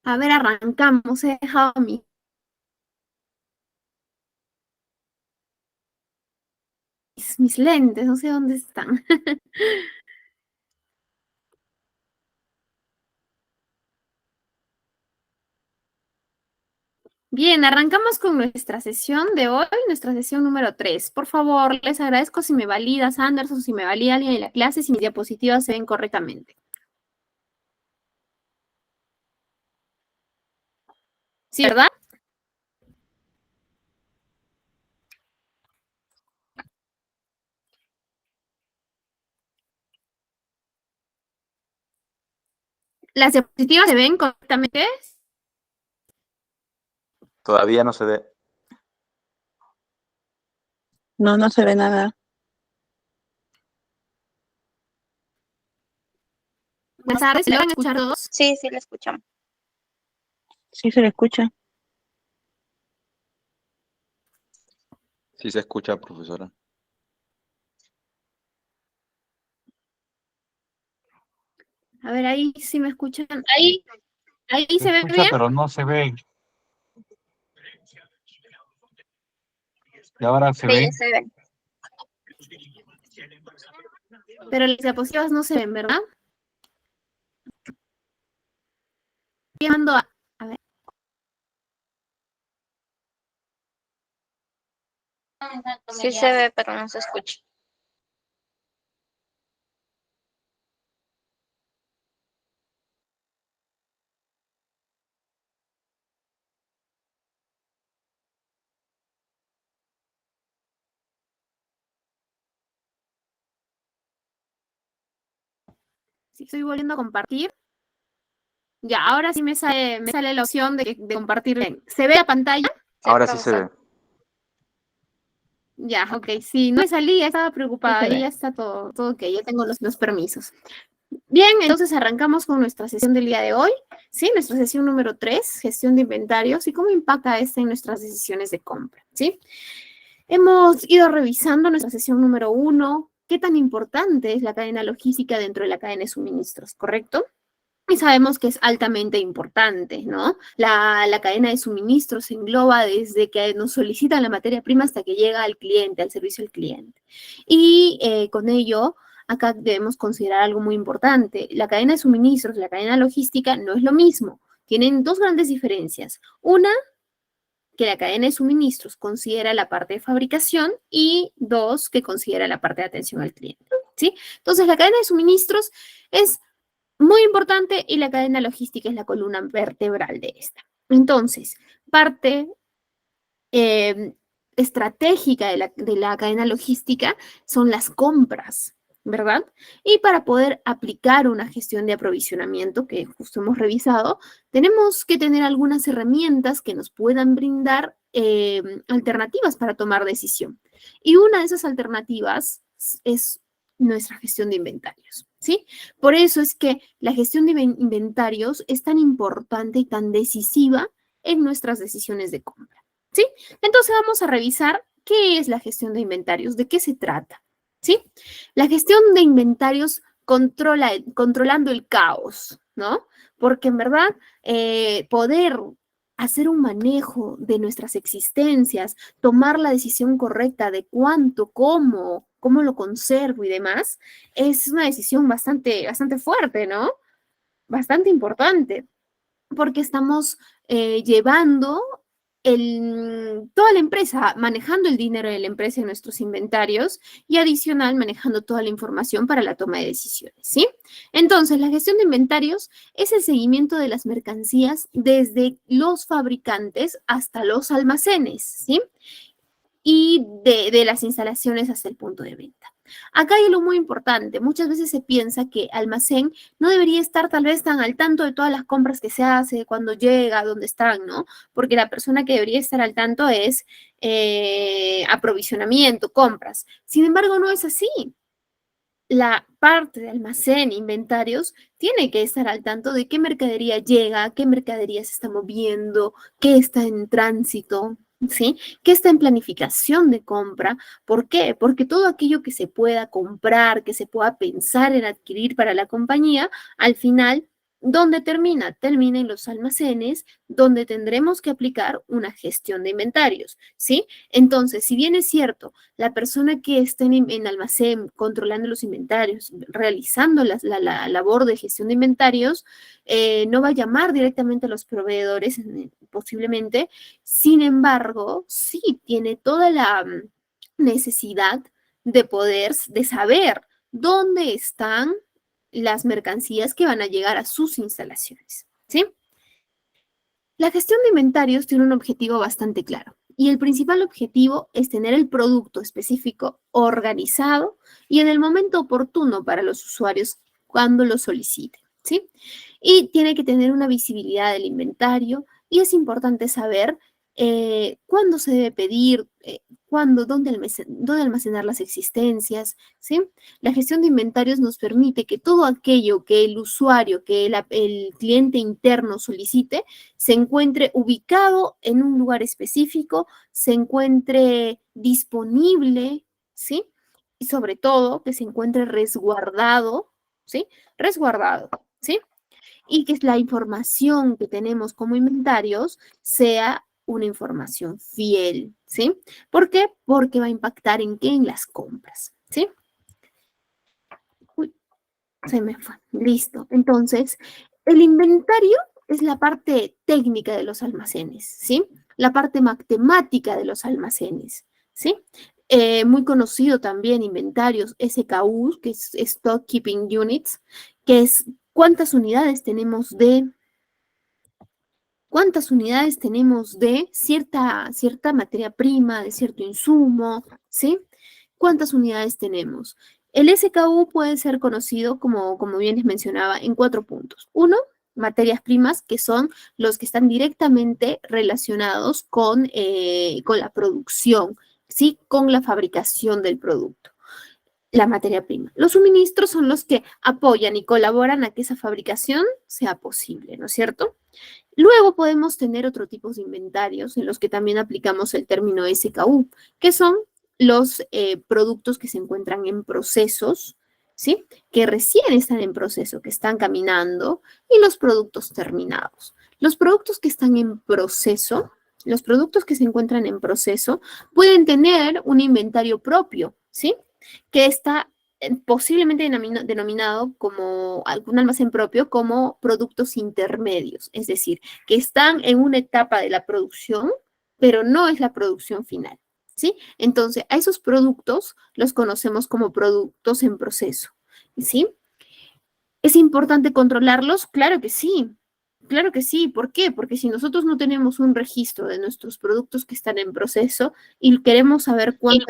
A ver, arrancamos. He dejado mis lentes, no sé dónde están. Bien, arrancamos con nuestra sesión de hoy, nuestra sesión número 3. Por favor, les agradezco si me validas, Anderson, si me valida alguien en la clase, si mis diapositivas se ven correctamente. ¿Sí, verdad? ¿Las diapositivas se ven correctamente? Todavía no se ve. No, no se ve nada. Buenas tardes, ¿se logran escuchar todos? Sí, sí, la escuchamos. Sí se le escucha. Sí se escucha, profesora. A ver, ahí sí me escuchan. Ahí Se se ve escucha, bien. pero no se ve. Y ahora se Sí, ve. se ve. Pero las diapositivas no se ven, ¿verdad? Llamando a ver. Sí se ve, pero no se escucha. Sí, estoy volviendo a compartir. Ya, ahora sí me sale la opción de compartir bien. ¿Se ve la pantalla? Sí, Ahora sí se profesor. ve. Ya, ok. Sí, no me salía, estaba Sí preocupada. se Ahí ve. ya está todo ok. Ya tengo los permisos. Bien, entonces arrancamos con nuestra sesión del día de hoy. Sí, nuestra sesión número 3, gestión de inventarios y cómo impacta esta en nuestras decisiones de compra. Sí, hemos ido revisando nuestra sesión número 1, qué tan importante es la cadena logística dentro de la cadena de suministros, ¿correcto? Y sabemos que es altamente importante, ¿no? La cadena de suministros se engloba desde que nos solicitan la materia prima hasta que llega al cliente, al servicio al cliente. Y con ello, acá debemos considerar algo muy importante. La cadena de suministros, la cadena logística no es lo mismo. Tienen dos grandes diferencias. Una, que la cadena de suministros considera la parte de fabricación y dos, que considera la parte de atención al cliente, ¿sí? Entonces, la cadena de suministros es muy importante y la cadena logística es la columna vertebral de esta. Entonces, parte eh, estratégica de la cadena logística son las compras, ¿verdad? Y para poder aplicar una gestión de aprovisionamiento que justo hemos revisado, tenemos que tener algunas herramientas que nos puedan brindar alternativas para tomar decisión. Y una de esas alternativas es nuestra gestión de inventarios, ¿sí? Por eso es que la gestión de inventarios es tan importante y tan decisiva en nuestras decisiones de compra, ¿sí? Entonces vamos a revisar qué es la gestión de inventarios, de qué se trata, ¿sí? La gestión de inventarios controlando el caos, ¿no? Porque en verdad poder hacer un manejo de nuestras existencias, tomar la decisión correcta de cuánto, cómo lo conservo y demás, es una decisión bastante fuerte, ¿no? Bastante importante, porque estamos llevando toda la empresa, manejando el dinero de la empresa en nuestros inventarios y adicional manejando toda la información para la toma de decisiones, ¿sí? Entonces, la gestión de inventarios es el seguimiento de las mercancías desde los fabricantes hasta los almacenes, ¿sí? Y de las instalaciones hasta el punto de venta. Acá hay algo muy importante. Muchas veces se piensa que almacén no debería estar tal vez tan al tanto de todas las compras que se hace, cuando llega, dónde están, ¿no? Porque la persona que debería estar al tanto es aprovisionamiento, compras. Sin embargo, no es así. La parte de almacén, inventarios, tiene que estar al tanto de qué mercadería llega, qué mercadería se está moviendo, qué está en tránsito, ¿sí? ¿Qué está en planificación de compra? ¿Por qué? Porque todo aquello que se pueda comprar, que se pueda pensar en adquirir para la compañía, al final ¿Dónde termina? Termina en los almacenes, donde tendremos que aplicar una gestión de inventarios, ¿sí? Entonces, si bien es cierto, la persona que esté en almacén controlando los inventarios, realizando la labor de gestión de inventarios, no va a llamar directamente a los proveedores, posiblemente. Sin embargo, sí tiene toda la necesidad de poder, de saber dónde están las mercancías que van a llegar a sus instalaciones, ¿sí? La gestión de inventarios tiene un objetivo bastante claro y el principal objetivo es tener el producto específico organizado y en el momento oportuno para los usuarios cuando lo soliciten, ¿sí? Y tiene que tener una visibilidad del inventario y es importante saber cuándo se debe pedir, dónde almacenar las existencias, ¿sí? La gestión de inventarios nos permite que todo aquello que el usuario, que el cliente interno solicite, se encuentre ubicado en un lugar específico, se encuentre disponible, ¿sí? Y sobre todo que se encuentre resguardado, ¿sí? Resguardado, ¿sí? Y que la información que tenemos como inventarios sea una información fiel, ¿sí? ¿Por qué? Porque va a impactar en qué, en las compras, ¿sí? Uy, se me fue. Listo. Entonces, el inventario es la parte técnica de los almacenes, ¿sí? La parte matemática de los almacenes, ¿sí? Muy conocido también inventarios SKU, que es Stock Keeping Units, que es cuántas unidades tenemos de cierta materia prima, de cierto insumo, ¿sí? ¿Cuántas unidades tenemos? El SKU puede ser conocido, como bien les mencionaba, en 4 puntos. 1, materias primas, que son los que están directamente relacionados con la producción, ¿sí? Con la fabricación del producto. La materia prima. Los suministros son los que apoyan y colaboran a que esa fabricación sea posible, ¿no es cierto? Luego podemos tener otro tipo de inventarios en los que también aplicamos el término SKU, que son los productos que se encuentran en procesos, ¿sí? Que recién están en proceso, que están caminando, y los productos terminados. Los productos que están en proceso, los productos que se encuentran en proceso, pueden tener un inventario propio, ¿sí? Que está posiblemente denominado como algún almacén propio como productos intermedios, es decir, que están en una etapa de la producción, pero no es la producción final, ¿sí? Entonces, a esos productos los conocemos como productos en proceso, ¿sí? ¿Es importante controlarlos? Claro que sí. Claro que sí. ¿Por qué? Porque si nosotros no tenemos un registro de nuestros productos que están en proceso y queremos saber cuánto...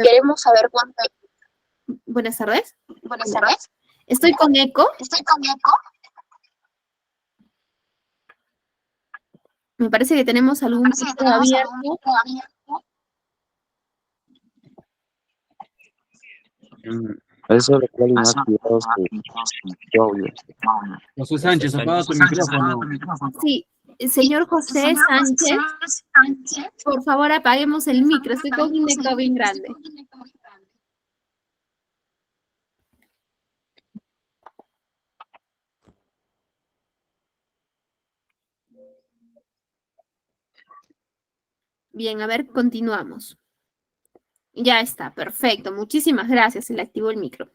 Buenas tardes. Buenas tardes. Estoy con eco. Me parece que tenemos algún micro abierto. Eso requiere más cuidados que audio. José Sánchez, apaga tu micrófono. Sí, señor José Sánchez, por favor apaguemos el micro. Estoy con un eco bien grande. Bien, a ver, continuamos. Ya está, perfecto. Muchísimas gracias. Se le activó el micro.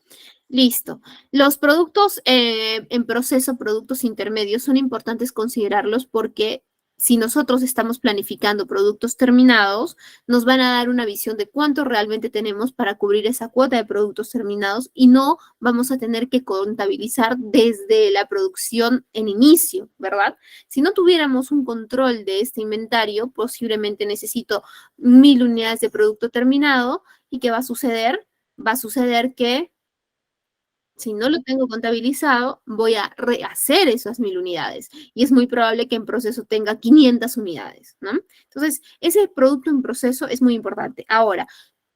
Listo. Los productos en proceso, productos intermedios, son importantes considerarlos porque si nosotros estamos planificando productos terminados, nos van a dar una visión de cuánto realmente tenemos para cubrir esa cuota de productos terminados y no vamos a tener que contabilizar desde la producción en inicio, ¿verdad? Si no tuviéramos un control de este inventario, posiblemente necesito 1000 unidades de producto terminado y ¿qué va a suceder? Va a suceder que si no lo tengo contabilizado, voy a rehacer esas 1000 unidades y es muy probable que en proceso tenga 500 unidades, ¿no? Entonces, ese producto en proceso es muy importante. Ahora,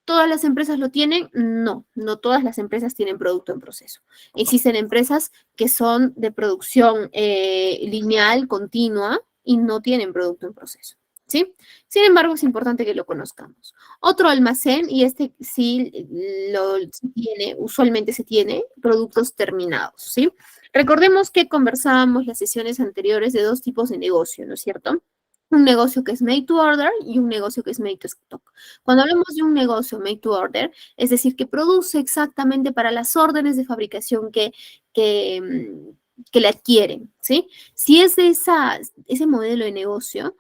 ¿todas las empresas lo tienen? No, no todas las empresas tienen producto en proceso. Existen empresas que son de producción lineal, continua, y no tienen producto en proceso, ¿sí? Sin embargo, es importante que lo conozcamos. Otro almacén, y este sí se tiene, usualmente se tiene, productos terminados, ¿sí? Recordemos que conversábamos las sesiones anteriores de dos tipos de negocio, ¿no es cierto? Un negocio que es made to order y un negocio que es made to stock. Cuando hablamos de un negocio made to order, es decir, que produce exactamente para las órdenes de fabricación que le adquieren, ¿sí? Si es de ese modelo de negocio,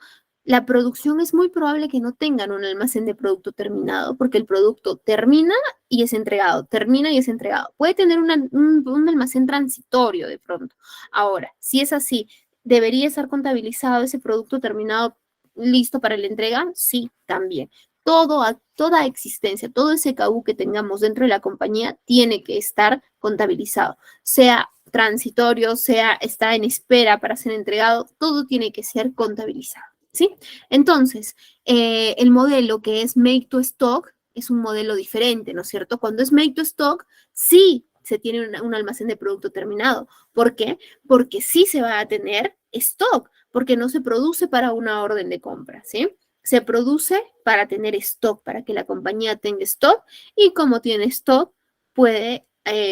la producción es muy probable que no tengan un almacén de producto terminado, porque el producto termina y es entregado, termina y es entregado. Puede tener un almacén transitorio de pronto. Ahora, si es así, ¿debería estar contabilizado ese producto terminado listo para la entrega? Sí, también. Toda existencia, todo ese SKU que tengamos dentro de la compañía tiene que estar contabilizado, sea transitorio, sea está en espera para ser entregado, todo tiene que ser contabilizado, ¿sí? Entonces, el modelo que es make to stock es un modelo diferente, ¿no es cierto? Cuando es make to stock, sí se tiene un almacén de producto terminado. ¿Por qué? Porque sí se va a tener stock, porque no se produce para una orden de compra, ¿sí? Se produce para tener stock, para que la compañía tenga stock y como tiene stock, puede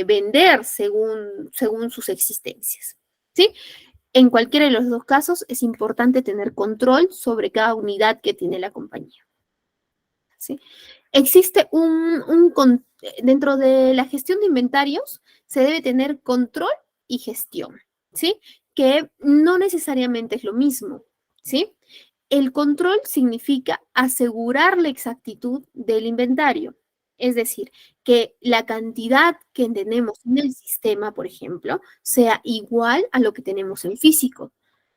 vender según sus existencias, ¿sí? En cualquiera de los dos casos es importante tener control sobre cada unidad que tiene la compañía, ¿sí? Existe dentro de la gestión de inventarios, se debe tener control y gestión, ¿sí? Que no necesariamente es lo mismo, ¿sí? El control significa asegurar la exactitud del inventario, es decir, que la cantidad que tenemos en el sistema, por ejemplo, sea igual a lo que tenemos en físico,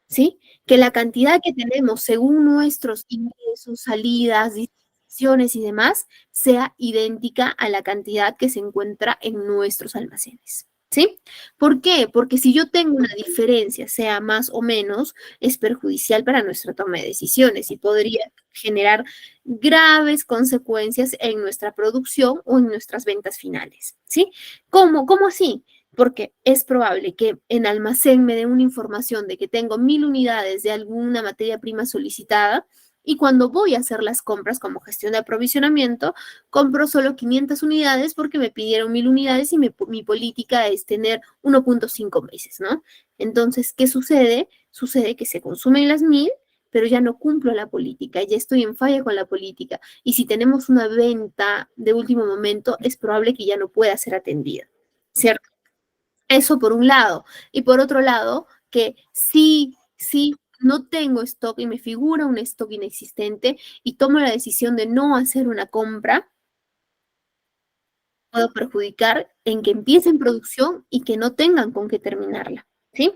¿sí? Que la cantidad que tenemos según nuestros ingresos, salidas, distribuciones y demás, sea idéntica a la cantidad que se encuentra en nuestros almacenes, ¿sí? ¿Por qué? Porque si yo tengo una diferencia, sea más o menos, es perjudicial para nuestra toma de decisiones y podría generar graves consecuencias en nuestra producción o en nuestras ventas finales, ¿sí? ¿Cómo así? Porque es probable que en almacén me den una información de que tengo 1000 unidades de alguna materia prima solicitada y cuando voy a hacer las compras como gestión de aprovisionamiento, compro solo 500 unidades porque me pidieron 1000 unidades y mi política es tener 1.5 meses, ¿no? Entonces, ¿qué sucede? Sucede que se consumen las 1000, pero ya no cumplo la política, ya estoy en falla con la política. Y si tenemos una venta de último momento, es probable que ya no pueda ser atendida, ¿cierto? Eso por un lado. Y por otro lado, que sí no tengo stock y me figura un stock inexistente y tomo la decisión de no hacer una compra, puedo perjudicar en que empiecen producción y que no tengan con qué terminarla, ¿sí?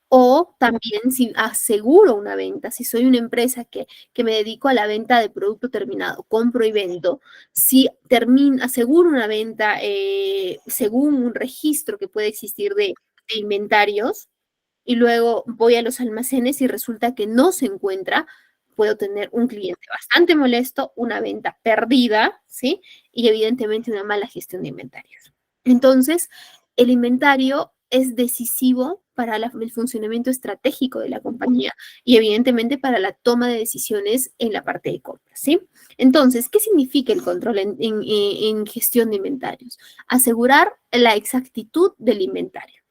O también si aseguro una venta, si soy una empresa que me dedico a la venta de producto terminado, compro y vendo, si aseguro una venta según un registro que puede existir de inventarios y luego voy a los almacenes y resulta que no se encuentra, puedo tener un cliente bastante molesto, una venta perdida, ¿sí? Y evidentemente una mala gestión de inventarios. Entonces, el inventario es decisivo para el funcionamiento estratégico de la compañía y evidentemente para la toma de decisiones en la parte de compras, ¿sí? Entonces, ¿qué significa el control en gestión de inventarios? Asegurar la exactitud del inventario.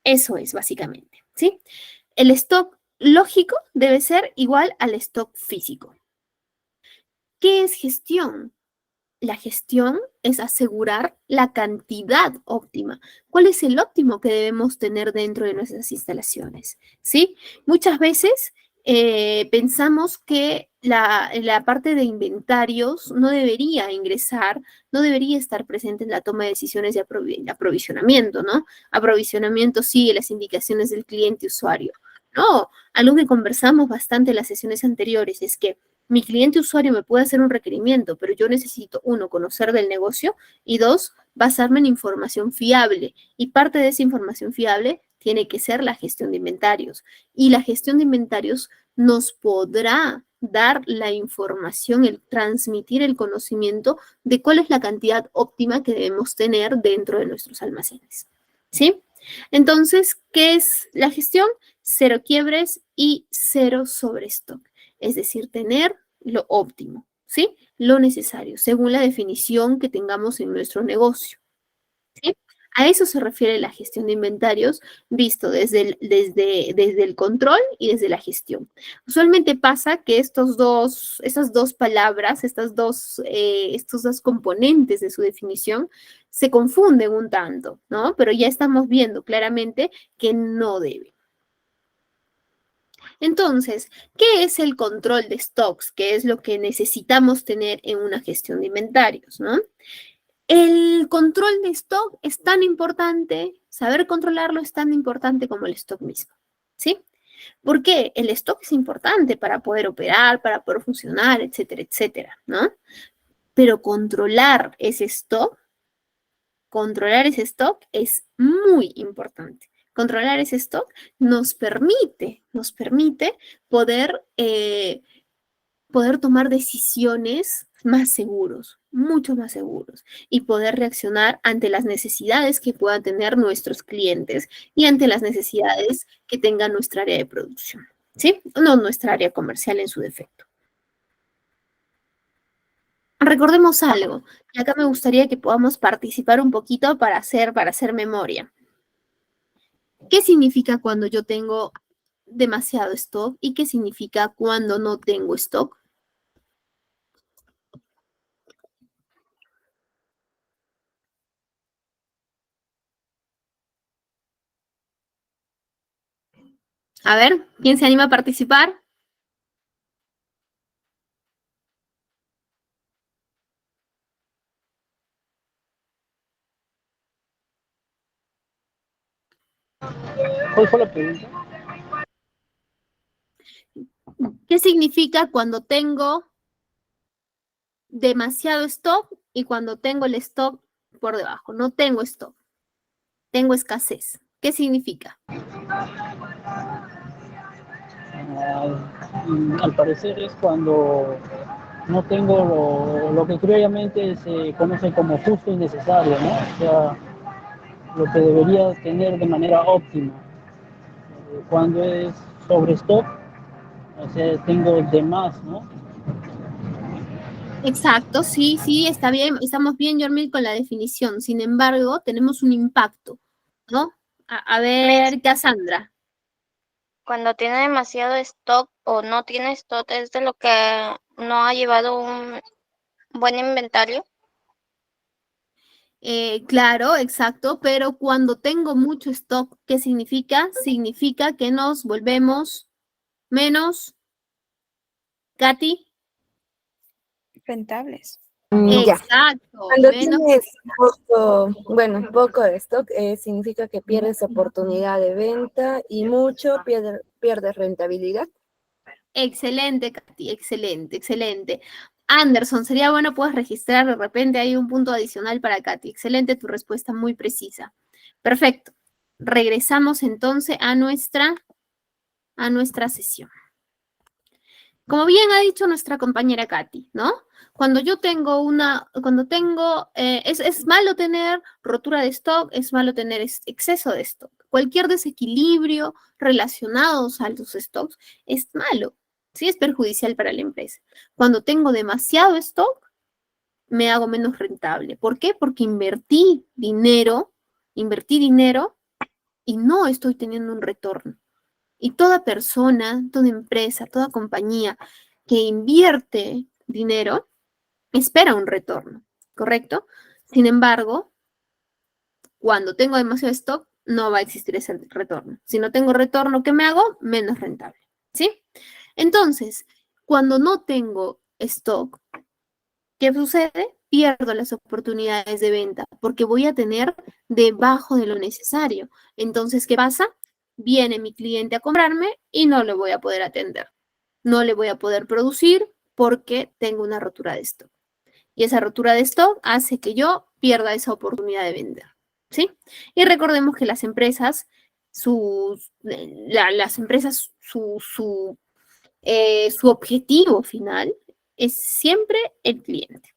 Eso es básicamente, ¿sí? El stock lógico debe ser igual al stock físico. ¿Qué es gestión? La gestión es asegurar la cantidad óptima. ¿Cuál es el óptimo que debemos tener dentro de nuestras instalaciones? ¿Sí? Muchas veces pensamos que la parte de inventarios no debería ingresar, no debería estar presente en la toma de decisiones de aprovisionamiento, ¿no? Aprovisionamiento sigue las indicaciones del cliente usuario. No, algo que conversamos bastante en las sesiones anteriores es que mi cliente usuario me puede hacer un requerimiento, pero yo necesito, uno, conocer del negocio y dos, basarme en información fiable. Y parte de esa información fiable tiene que ser la gestión de inventarios. Y la gestión de inventarios nos podrá dar la información, el transmitir el conocimiento de cuál es la cantidad óptima que debemos tener dentro de nuestros almacenes. ¿Sí? Entonces, ¿qué es la gestión? Cero quiebres y cero sobrestock. es decir, tener lo óptimo, ¿sí? Lo necesario, según la definición que tengamos en nuestro negocio, ¿sí? A eso se refiere la gestión de inventarios, visto desde el control y desde la gestión. Usualmente pasa que esas dos palabras, estos dos componentes de su definición, se confunden un tanto, ¿no? Pero ya estamos viendo claramente que no debe. Entonces, ¿qué es el control de stocks? ¿Qué es lo que necesitamos tener en una gestión de inventarios, ¿no? El control de stock es tan importante, saber controlarlo es tan importante como el stock mismo, ¿sí? ¿Por qué? El stock es importante para poder operar, para poder funcionar, etcétera, etcétera, ¿no? Pero controlar ese stock es muy importante. Controlar ese stock nos permite poder, poder tomar decisiones más seguros, mucho más seguros, y poder reaccionar ante las necesidades que puedan tener nuestros clientes y ante las necesidades que tenga nuestra área de producción, ¿sí? No nuestra área comercial en su defecto. Recordemos algo, y acá me gustaría que podamos participar un poquito para hacer memoria. ¿Qué significa cuando yo tengo demasiado stock y qué significa cuando no tengo stock? A ver, ¿quién se anima a participar? ¿Cuál fue la pregunta? ¿Qué significa cuando tengo demasiado stock y cuando tengo el stock por debajo? No tengo stock, tengo escasez. ¿Qué significa? Al parecer es cuando no tengo lo que criolmente se conoce como justo y necesario, ¿no? O sea, lo que debería tener de manera óptima. Cuando es sobre stock, o sea, tengo de más, ¿no? Exacto, sí, sí, está bien, estamos bien, Yormil, con la definición. Sin embargo, tenemos un impacto, ¿no? A ver, Cassandra. Cuando tiene demasiado stock o no tiene stock es de lo que no ha llevado un buen inventario. Claro, exacto, pero cuando tengo mucho stock, ¿qué significa? Significa que nos volvemos menos, Katy. Rentables. Ya. Exacto, Cuando menos. tienes poco de stock, significa que pierdes oportunidad de venta y mucho pierdes rentabilidad. Excelente, Katy, excelente, excelente. Anderson, sería bueno puedes registrar de repente hay un punto adicional para Katy. Excelente tu respuesta, muy precisa. Perfecto. Regresamos entonces a nuestra sesión. Como bien ha dicho nuestra compañera Katy, ¿no? Cuando yo tengo es malo tener rotura de stock, es malo tener exceso de stock. Cualquier desequilibrio relacionado a los stocks es malo, ¿sí? Es perjudicial para la empresa. Cuando tengo demasiado stock, me hago menos rentable. ¿Por qué? Porque invertí dinero y no estoy teniendo un retorno. Y toda persona, toda empresa, toda compañía que invierte dinero espera un retorno, ¿correcto? Sin embargo, cuando tengo demasiado stock, no va a existir ese retorno. Si no tengo retorno, ¿qué me hago? Menos rentable, ¿sí? Entonces, cuando no tengo stock, ¿qué sucede? Pierdo las oportunidades de venta porque voy a tener debajo de lo necesario. Entonces, ¿qué pasa? Viene mi cliente a comprarme y no le voy a poder atender. No le voy a poder producir porque tengo una rotura de stock. Y esa rotura de stock hace que yo pierda esa oportunidad de vender, ¿sí? Y recordemos que las empresas, su objetivo final es siempre el cliente,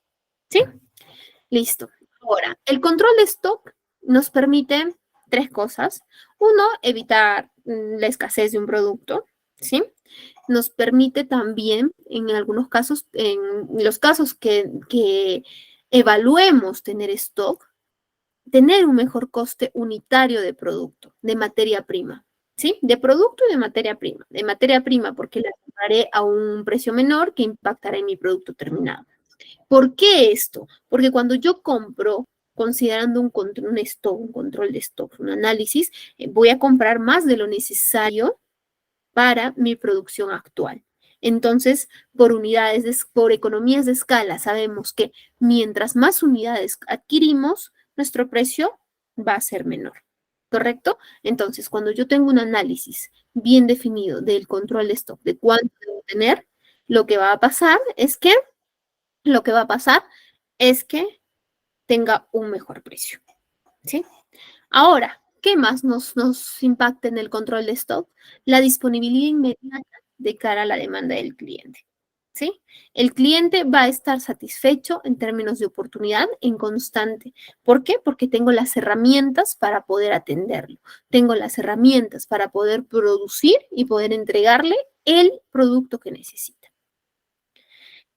¿sí? Listo. Ahora, el control de stock nos permite tres cosas. Uno, evitar la escasez de un producto, ¿sí? nos permite también, en algunos casos, en los casos que evaluemos tener stock, tener un mejor coste unitario de producto, de materia prima, ¿sí? De producto y de materia prima. De materia prima porque la compraré a un precio menor que impactará en mi producto terminado. ¿Por qué esto? Porque cuando yo compro, considerando un stock, un control de stock, un análisis, voy a comprar más de lo necesario para mi producción actual. Entonces, por economías de escala, sabemos que mientras más unidades adquirimos, nuestro precio va a ser menor, ¿correcto? Entonces, cuando yo tengo un análisis bien definido del control de stock, de cuánto debo tener, lo que va a pasar es que tenga un mejor precio, ¿sí? Ahora, ¿qué más nos impacta en el control de stock? La disponibilidad inmediata de cara a la demanda del cliente, ¿sí? El cliente va a estar satisfecho en términos de oportunidad en constante. ¿Por qué? Porque tengo las herramientas para poder atenderlo. Tengo las herramientas para poder producir y poder entregarle el producto que necesita.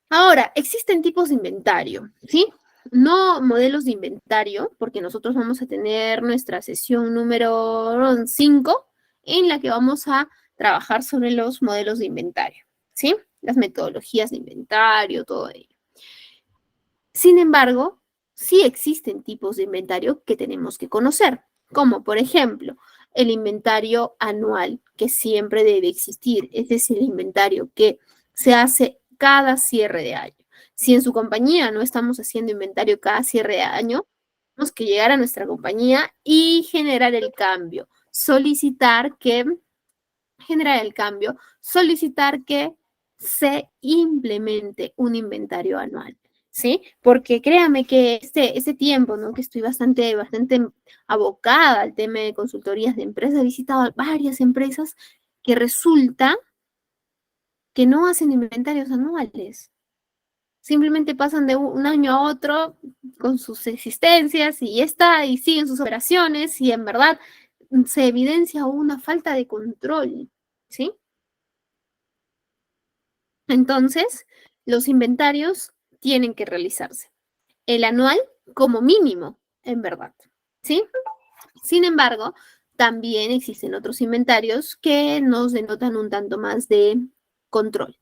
Ahora, existen tipos de inventario, ¿sí? No modelos de inventario, porque nosotros vamos a tener nuestra sesión número 5 en la que vamos a trabajar sobre los modelos de inventario, ¿sí? Las metodologías de inventario, todo ello. Sin embargo, sí existen tipos de inventario que tenemos que conocer, como por ejemplo el inventario anual, que siempre debe existir. Ese es el inventario que se hace cada cierre de año. Si en su compañía no estamos haciendo inventario cada cierre de año, tenemos que llegar a nuestra compañía y generar el cambio, solicitar que se implemente un inventario anual, ¿sí? Porque créame que este tiempo, ¿no? Que estoy bastante abocada al tema de consultorías de empresas, he visitado varias empresas que resulta que no hacen inventarios anuales. Simplemente pasan de un año a otro con sus existencias y y siguen sus operaciones y en verdad se evidencia una falta de control, ¿sí? Entonces, los inventarios tienen que realizarse. El anual como mínimo, en verdad, ¿sí? Sin embargo, también existen otros inventarios que nos denotan un tanto más de control,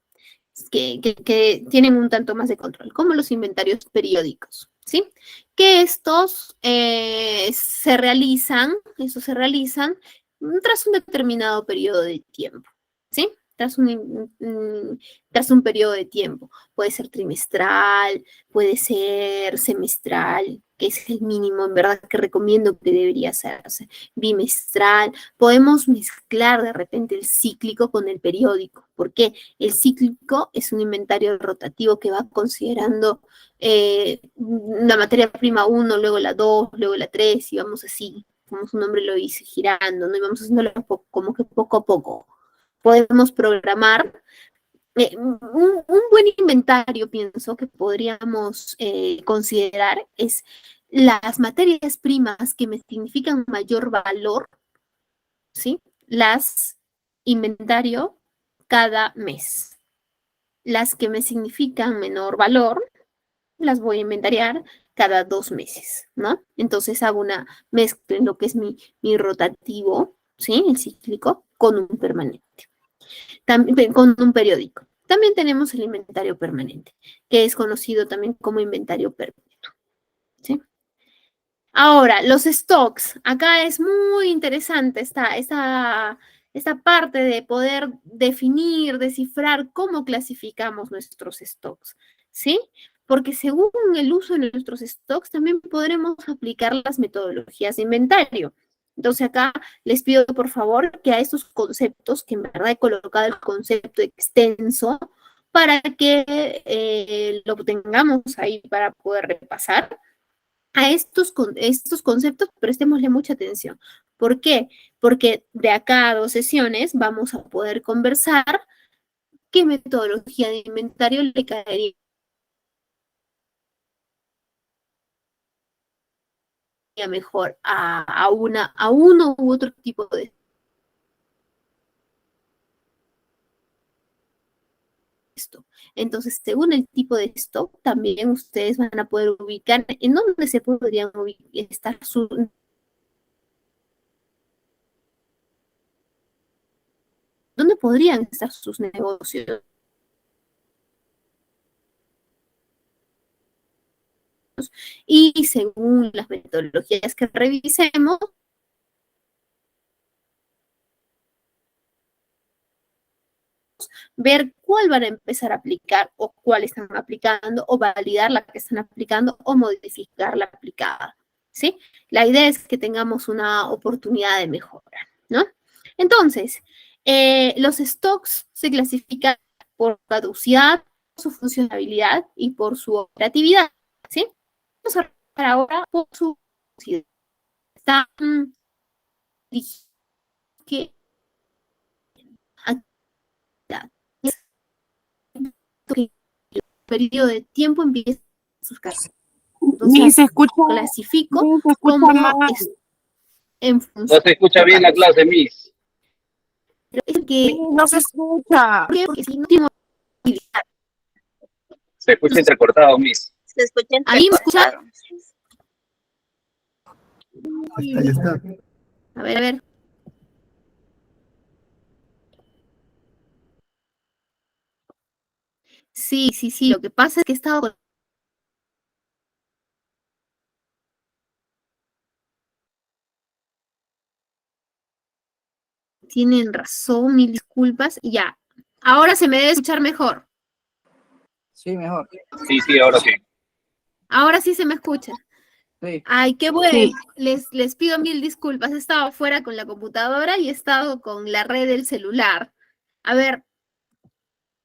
que tienen un tanto más de control, como los inventarios periódicos, ¿sí? Que estos se realizan tras un determinado periodo de tiempo, ¿sí? Tras un periodo de tiempo. Puede ser trimestral, puede ser semestral, que es el mínimo, en verdad, que recomiendo que debería hacerse. Bimestral. Podemos mezclar de repente el cíclico con el periódico. ¿Por qué? El cíclico es un inventario rotativo que va considerando la materia prima 1, luego la 2, luego la 3, y vamos así, como su nombre lo dice, girando, ¿no? Y vamos haciéndolo como que poco a poco. Podemos programar un buen inventario, pienso que podríamos considerar es las materias primas que me significan mayor valor, ¿sí? Las inventario cada mes. Las que me significan menor valor, las voy a inventariar cada 2 meses, ¿no? Entonces hago una mezcla en lo que es mi rotativo, ¿sí? El cíclico, con un permanente. También con un periódico. También tenemos el inventario permanente, que es conocido también como inventario perpetuo, ¿sí? Ahora, los stocks. Acá es muy interesante esta parte de poder definir, descifrar cómo clasificamos nuestros stocks, ¿sí? Porque según el uso de nuestros stocks, también podremos aplicar las metodologías de inventario. Entonces acá les pido por favor que a estos conceptos, que en verdad he colocado el concepto extenso, para que lo tengamos ahí para poder repasar, a estos conceptos prestémosle mucha atención. ¿Por qué? Porque de acá a 2 sesiones vamos a poder conversar qué metodología de inventario le caería mejor a uno u otro tipo de stock. Entonces, según el tipo de stock, también ustedes van a poder ubicar en dónde se podrían estar dónde podrían estar sus negocios. Y según las metodologías que revisemos, ver cuál van a empezar a aplicar o cuál están aplicando o validar la que están aplicando o modificar la aplicada, ¿sí? La idea es que tengamos una oportunidad de mejora, ¿no? Entonces, los stocks se clasifican por caducidad, su funcionalidad y por su operatividad, ¿sí? Vamos a ver ahora por su caducidad. Están que el periodo de tiempo empieza sus casos. Entonces, se escucha, clasifico se escucha como mal. en función No se escucha bien la clase, Miss. es que No se escucha. ¿por qué? Porque si no tengo utilidad. Se escucha entrecortado, Miss. Se escucha Ahí me escucha. entrecortado. Ahí está. A ver. Sí. Lo que pasa es que he estado. Tienen razón, mil disculpas. Ya. Ahora se me debe escuchar mejor. Sí, mejor. Sí, ahora sí. Ahora sí se me escucha. Sí. Ay, qué bueno. Sí. Les pido mil disculpas. He estado fuera con la computadora y he estado con la red del celular. A ver,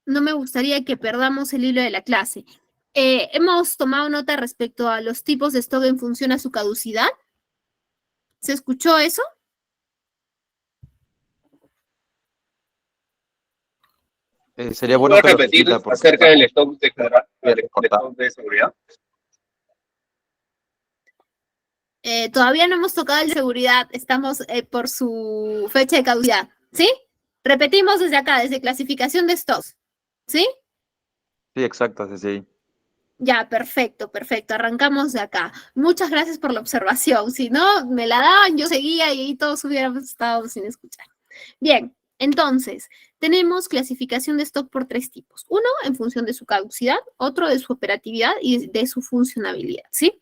no me gustaría que perdamos el hilo de la clase. Hemos tomado nota respecto a los tipos de stock en función a su caducidad. ¿Se escuchó eso? Sería bueno ¿Puedes que lo repetir repita porque acerca del stock está cortado. de seguridad? Todavía no hemos tocado el de seguridad. Estamos por su fecha de caducidad. ¿Sí? Repetimos desde acá, desde clasificación de stocks. ¿Sí? Sí, exacto, sí, sí. Ya, perfecto. Arrancamos de acá. Muchas gracias por la observación. Si no, me la daban, yo seguía y ahí todos hubiéramos estado sin escuchar. Bien, entonces, tenemos clasificación de stock por 3 tipos. Uno, en función de su caducidad, otro de su operatividad y de su funcionabilidad, ¿sí?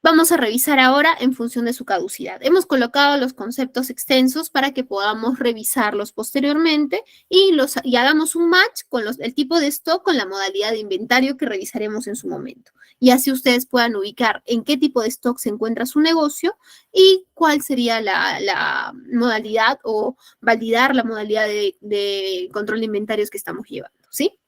Vamos a revisar ahora en función de su caducidad. Hemos colocado los conceptos extensos para que podamos revisarlos posteriormente y hagamos un match con el tipo de stock con la modalidad de inventario que revisaremos en su momento. Y así ustedes puedan ubicar en qué tipo de stock se encuentra su negocio y cuál sería la modalidad o validar la modalidad de control de inventarios que estamos llevando, ¿sí?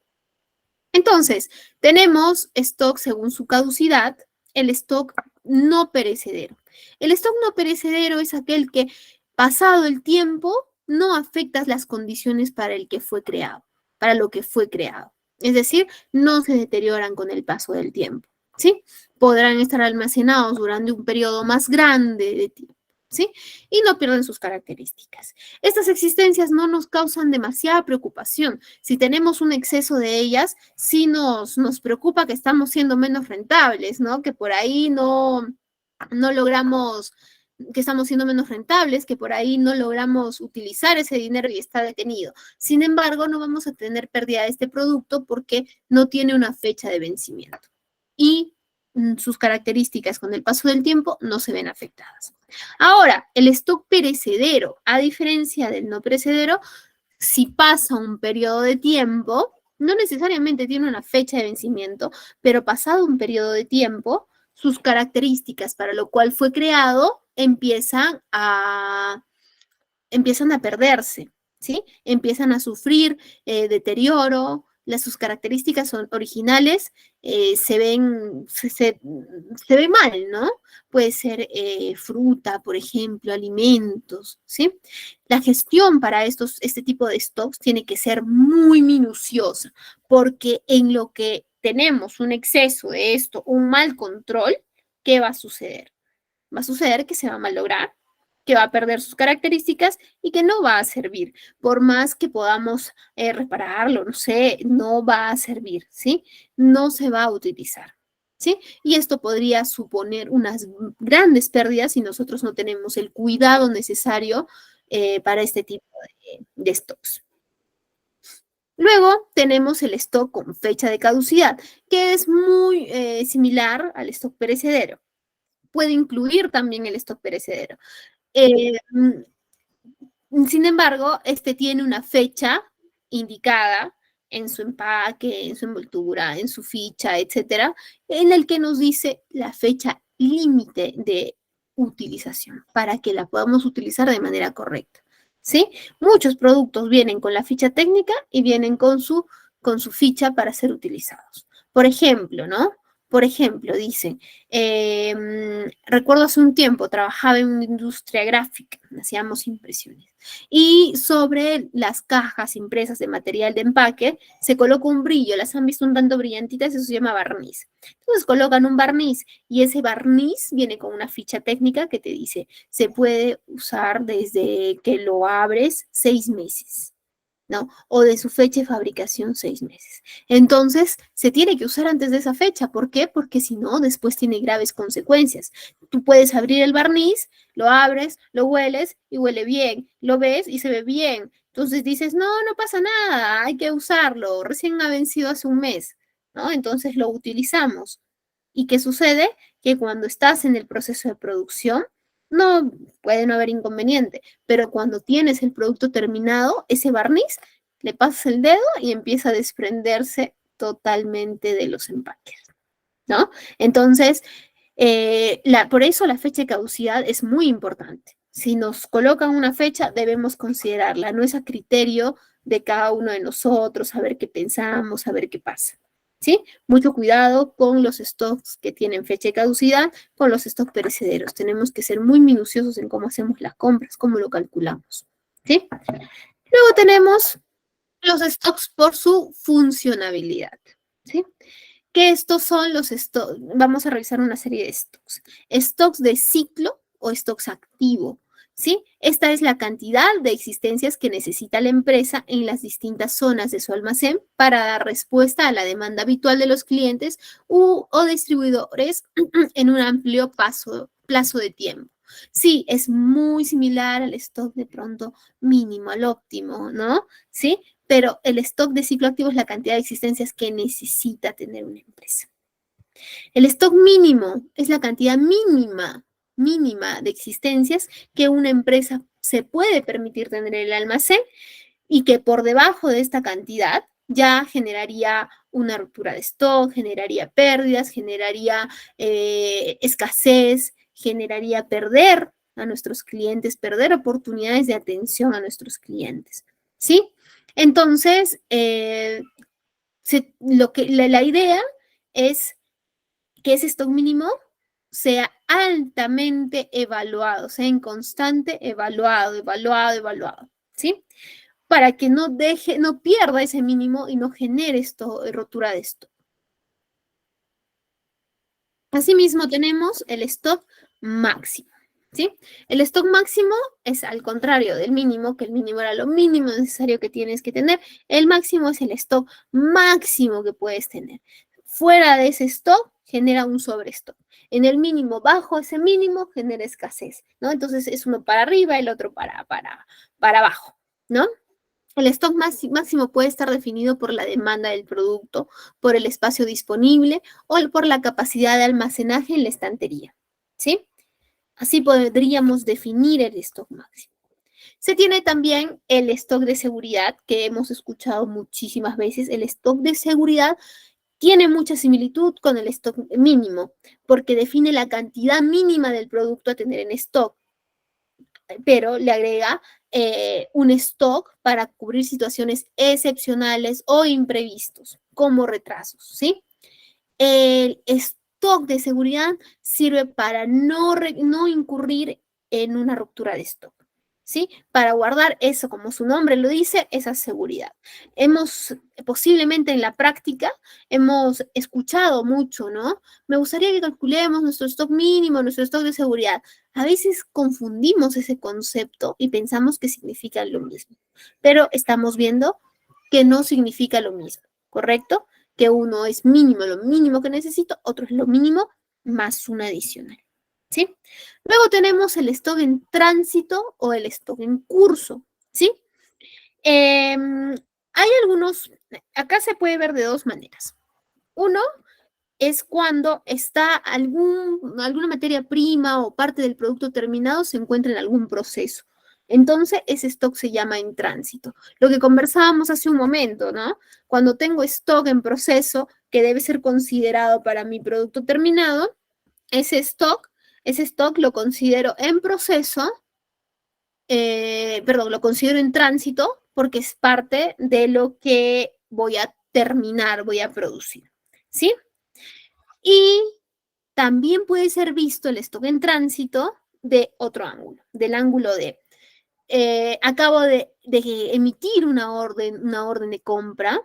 Entonces, tenemos stock según su caducidad, el stock no perecedero. El stock no perecedero es aquel que, pasado el tiempo, no afecta las condiciones para el que fue creado, para lo que fue creado. Es decir, no se deterioran con el paso del tiempo, ¿sí? Podrán estar almacenados durante un periodo más grande de tiempo, ¿sí? Y no pierden sus características. Estas existencias no nos causan demasiada preocupación. Si tenemos un exceso de ellas, sí nos preocupa que estamos siendo menos rentables, ¿no? Que por ahí no logramos, que estamos siendo menos rentables, que por ahí no logramos utilizar ese dinero y está detenido. Sin embargo, no vamos a tener pérdida de este producto porque no tiene una fecha de vencimiento. Y sus características con el paso del tiempo no se ven afectadas. Ahora, el stock perecedero, a diferencia del no perecedero, si pasa un periodo de tiempo, no necesariamente tiene una fecha de vencimiento, pero pasado un periodo de tiempo, sus características para lo cual fue creado empiezan a perderse, ¿sí? Empiezan a sufrir deterioro, sus características son originales, se ven mal, ¿no? Puede ser fruta, por ejemplo, alimentos, ¿sí? La gestión para este tipo de stocks tiene que ser muy minuciosa, porque en lo que tenemos un exceso de esto, un mal control, ¿qué va a suceder? Va a suceder que se va a malograr, que va a perder sus características y que no va a servir. Por más que podamos repararlo, no sé, no va a servir, ¿sí? No se va a utilizar, ¿sí? Y esto podría suponer unas grandes pérdidas si nosotros no tenemos el cuidado necesario para este tipo de stocks. Luego tenemos el stock con fecha de caducidad, que es muy similar al stock perecedero. Puede incluir también el stock perecedero. Sin embargo, este tiene una fecha indicada en su empaque, en su envoltura, en su ficha, etcétera, en el que nos dice la fecha límite de utilización para que la podamos utilizar de manera correcta, ¿sí? Muchos productos vienen con la ficha técnica y vienen con su ficha para ser utilizados. Por ejemplo, ¿no? Por ejemplo, dicen, recuerdo hace un tiempo, trabajaba en una industria gráfica, hacíamos impresiones, y sobre las cajas impresas de material de empaque se coloca un brillo, las han visto un tanto brillantitas, eso se llama barniz. Entonces colocan un barniz y ese barniz viene con una ficha técnica que te dice, se puede usar desde que lo abres 6 meses. ¿No? O de su fecha de fabricación 6 meses. Entonces, se tiene que usar antes de esa fecha. ¿Por qué? Porque si no, después tiene graves consecuencias. Tú puedes abrir el barniz, lo abres, lo hueles y huele bien. Lo ves y se ve bien. Entonces dices, no, no pasa nada, hay que usarlo. Recién ha vencido hace un mes, ¿no? Entonces lo utilizamos. ¿Y qué sucede? Que cuando estás en el proceso de producción, no puede no haber inconveniente, pero cuando tienes el producto terminado, ese barniz, le pasas el dedo y empieza a desprenderse totalmente de los empaques, ¿no? Entonces, por eso la fecha de caducidad es muy importante. Si nos colocan una fecha, debemos considerarla, no es a criterio de cada uno de nosotros, saber qué pensamos, saber qué pasa. ¿Sí? Mucho cuidado con los stocks que tienen fecha de caducidad, con los stocks perecederos. Tenemos que ser muy minuciosos en cómo hacemos las compras, cómo lo calculamos. ¿Sí? Luego tenemos los stocks por su funcionabilidad. ¿Sí? Que estos son los stocks. Vamos a revisar una serie de stocks. Stocks de ciclo o stocks activo. ¿Sí? Esta es la cantidad de existencias que necesita la empresa en las distintas zonas de su almacén para dar respuesta a la demanda habitual de los clientes o distribuidores en un amplio plazo de tiempo. Sí, es muy similar al stock de pronto mínimo, al óptimo, ¿no? Sí, pero el stock de ciclo activo es la cantidad de existencias que necesita tener una empresa. El stock mínimo es la cantidad mínima de existencias que una empresa se puede permitir tener en el almacén y que por debajo de esta cantidad ya generaría una ruptura de stock, generaría pérdidas, generaría escasez, generaría perder a nuestros clientes, perder oportunidades de atención a nuestros clientes, ¿sí? Entonces, la idea es que ese stock mínimo sea altamente evaluado, sea en constante evaluado, ¿sí? Para que no pierda ese mínimo y no genere rotura de stock. Asimismo, tenemos el stock máximo, ¿sí? El stock máximo es al contrario del mínimo, que el mínimo era lo mínimo necesario que tienes que tener. El máximo es el stock máximo que puedes tener. Fuera de ese stock, genera un sobrestock. En el mínimo, bajo ese mínimo, genera escasez, ¿no? Entonces, es uno para arriba, el otro para abajo, ¿no? El stock máximo puede estar definido por la demanda del producto, por el espacio disponible o por la capacidad de almacenaje en la estantería, ¿sí? Así podríamos definir el stock máximo. Se tiene también el stock de seguridad, que hemos escuchado muchísimas veces. El stock de seguridad tiene mucha similitud con el stock mínimo, porque define la cantidad mínima del producto a tener en stock, pero le agrega un stock para cubrir situaciones excepcionales o imprevistos, como retrasos, ¿sí? El stock de seguridad sirve para no incurrir en una ruptura de stock, ¿sí? Para guardar eso, como su nombre lo dice, esa seguridad. Posiblemente en la práctica, hemos escuchado mucho, ¿no? Me gustaría que calculemos nuestro stock mínimo, nuestro stock de seguridad. A veces confundimos ese concepto y pensamos que significa lo mismo, pero estamos viendo que no significa lo mismo, ¿correcto? Que uno es mínimo, lo mínimo que necesito, otro es lo mínimo más un adicional, ¿sí? Luego tenemos el stock en tránsito o el stock en curso, ¿sí? Hay algunos, acá se puede ver de dos maneras. Uno es cuando está alguna materia prima o parte del producto terminado se encuentra en algún proceso. Entonces, ese stock se llama en tránsito. Lo que conversábamos hace un momento, ¿no? Cuando tengo stock en proceso que debe ser considerado para mi producto terminado, ese stock lo considero en proceso, lo considero en tránsito porque es parte de lo que voy a terminar, voy a producir, ¿sí? Y también puede ser visto el stock en tránsito de otro ángulo, del ángulo de acabo de emitir una orden de compra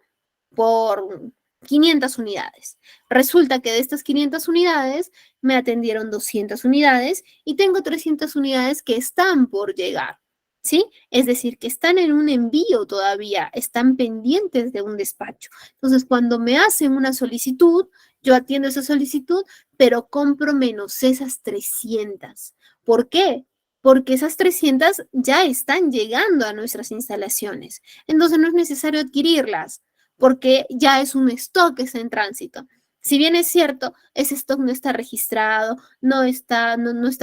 por 500 unidades. Resulta que de estas 500 unidades me atendieron 200 unidades y tengo 300 unidades que están por llegar, ¿sí? Es decir, que están en un envío todavía, están pendientes de un despacho. Entonces, cuando me hacen una solicitud, yo atiendo esa solicitud, pero compro menos esas 300. ¿Por qué? Porque esas 300 ya están llegando a nuestras instalaciones. Entonces, no es necesario adquirirlas, porque ya es un stock que está en tránsito. Si bien es cierto, ese stock no está registrado, no está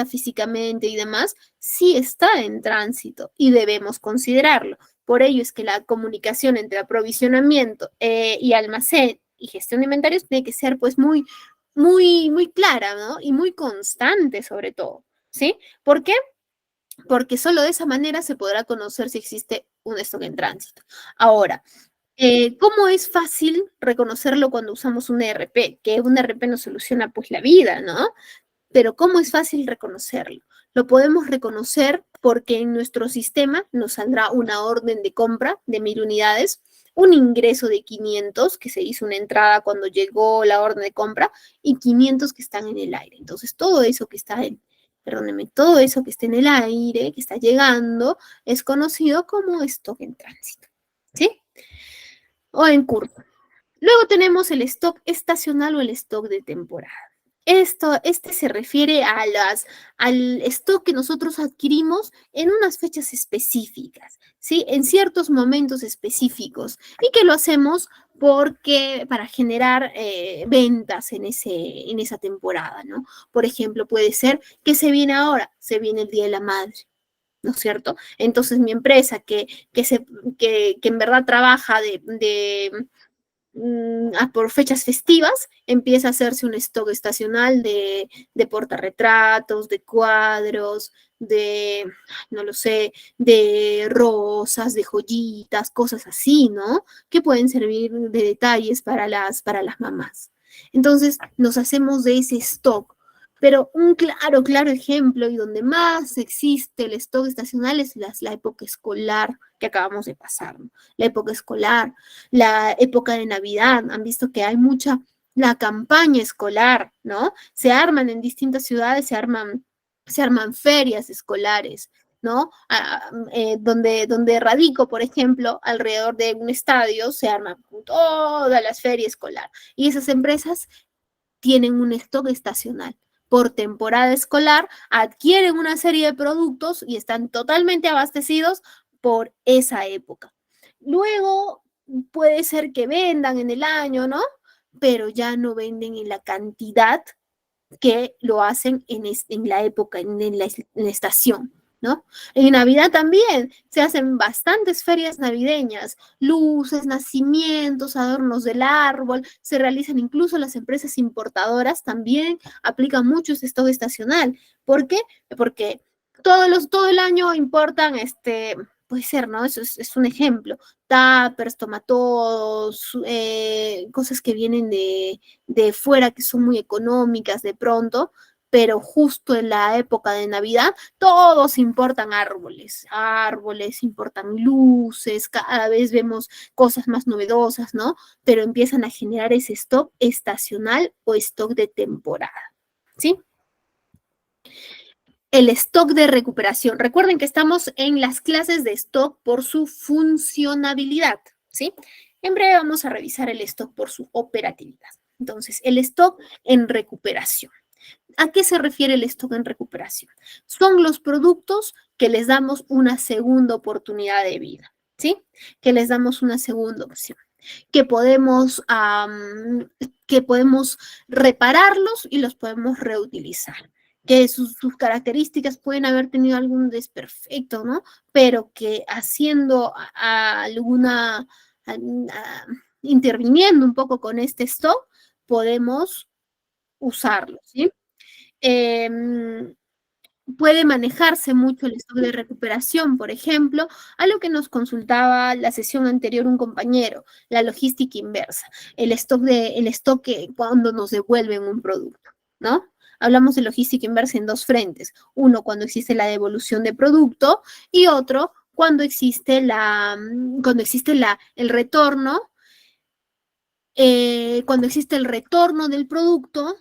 físicamente y demás, sí está en tránsito y debemos considerarlo. Por ello es que la comunicación entre aprovisionamiento y almacén y gestión de inventarios tiene que ser pues muy, muy, muy clara, ¿no? Y muy constante sobre todo, ¿sí? ¿Por qué? Porque solo de esa manera se podrá conocer si existe un stock en tránsito. Ahora, ¿cómo es fácil reconocerlo cuando usamos un ERP? Que un ERP nos soluciona pues la vida, ¿no? Pero ¿cómo es fácil reconocerlo? Lo podemos reconocer porque en nuestro sistema nos saldrá una orden de compra de 1000 unidades, un ingreso de 500, que se hizo una entrada cuando llegó la orden de compra, y 500 que están en el aire. Entonces, todo eso que está todo eso que está en el aire, que está llegando, es conocido como stock en tránsito, ¿sí? O en curso. Luego tenemos el stock estacional o el stock de temporada. Este se refiere al stock que nosotros adquirimos en unas fechas específicas, ¿sí? En ciertos momentos específicos y que lo hacemos para generar ventas en esa temporada, ¿no? Por ejemplo, puede ser que se viene el Día de la Madre, ¿no es cierto? Entonces mi empresa que en verdad trabaja por fechas festivas, empieza a hacerse un stock estacional de portarretratos, de cuadros, no lo sé, de rosas, de joyitas, cosas así, ¿no? Que pueden servir de detalles para las mamás. Entonces, nos hacemos de ese stock. Pero un claro ejemplo y donde más existe el stock estacional es la época escolar que acabamos de pasar, ¿no? La época escolar, la época de Navidad, han visto que hay la campaña escolar, ¿no? Se arman en distintas ciudades, se arman ferias escolares, ¿no? Donde radico, por ejemplo, alrededor de un estadio, se arman todas las ferias escolar. Y esas empresas tienen un stock estacional. Por temporada escolar, adquieren una serie de productos y están totalmente abastecidos por esa época. Luego puede ser que vendan en el año, ¿no? Pero ya no venden en la cantidad que lo hacen en la época, en la estación, ¿no? En Navidad también se hacen bastantes ferias navideñas, luces, nacimientos, adornos del árbol, se realizan incluso las empresas importadoras también aplican mucho ese stock estacional. ¿Por qué? Porque todo el año importan, puede ser, ¿no? Eso es un ejemplo. Tuppers, tomatodos, cosas que vienen de fuera que son muy económicas de pronto, pero justo en la época de Navidad todos importan árboles, importan luces, cada vez vemos cosas más novedosas, ¿no? Pero empiezan a generar ese stock estacional o stock de temporada, ¿sí? El stock de recuperación. Recuerden que estamos en las clases de stock por su funcionabilidad, ¿sí? En breve vamos a revisar el stock por su operatividad. Entonces, el stock en recuperación. ¿A qué se refiere el stock en recuperación? Son los productos que les damos una segunda oportunidad de vida, ¿sí? Que les damos una segunda opción. Que podemos repararlos y los podemos reutilizar. Que sus características pueden haber tenido algún desperfecto, ¿no? Pero que haciendo interviniendo un poco con este stock, podemos usarlo, ¿sí? Puede manejarse mucho el stock de recuperación, por ejemplo, algo que nos consultaba la sesión anterior un compañero, la logística inversa, el stock que cuando nos devuelven un producto, ¿no? Hablamos de logística inversa en dos frentes, uno cuando existe la devolución de producto y otro cuando existe el retorno, cuando existe el retorno del producto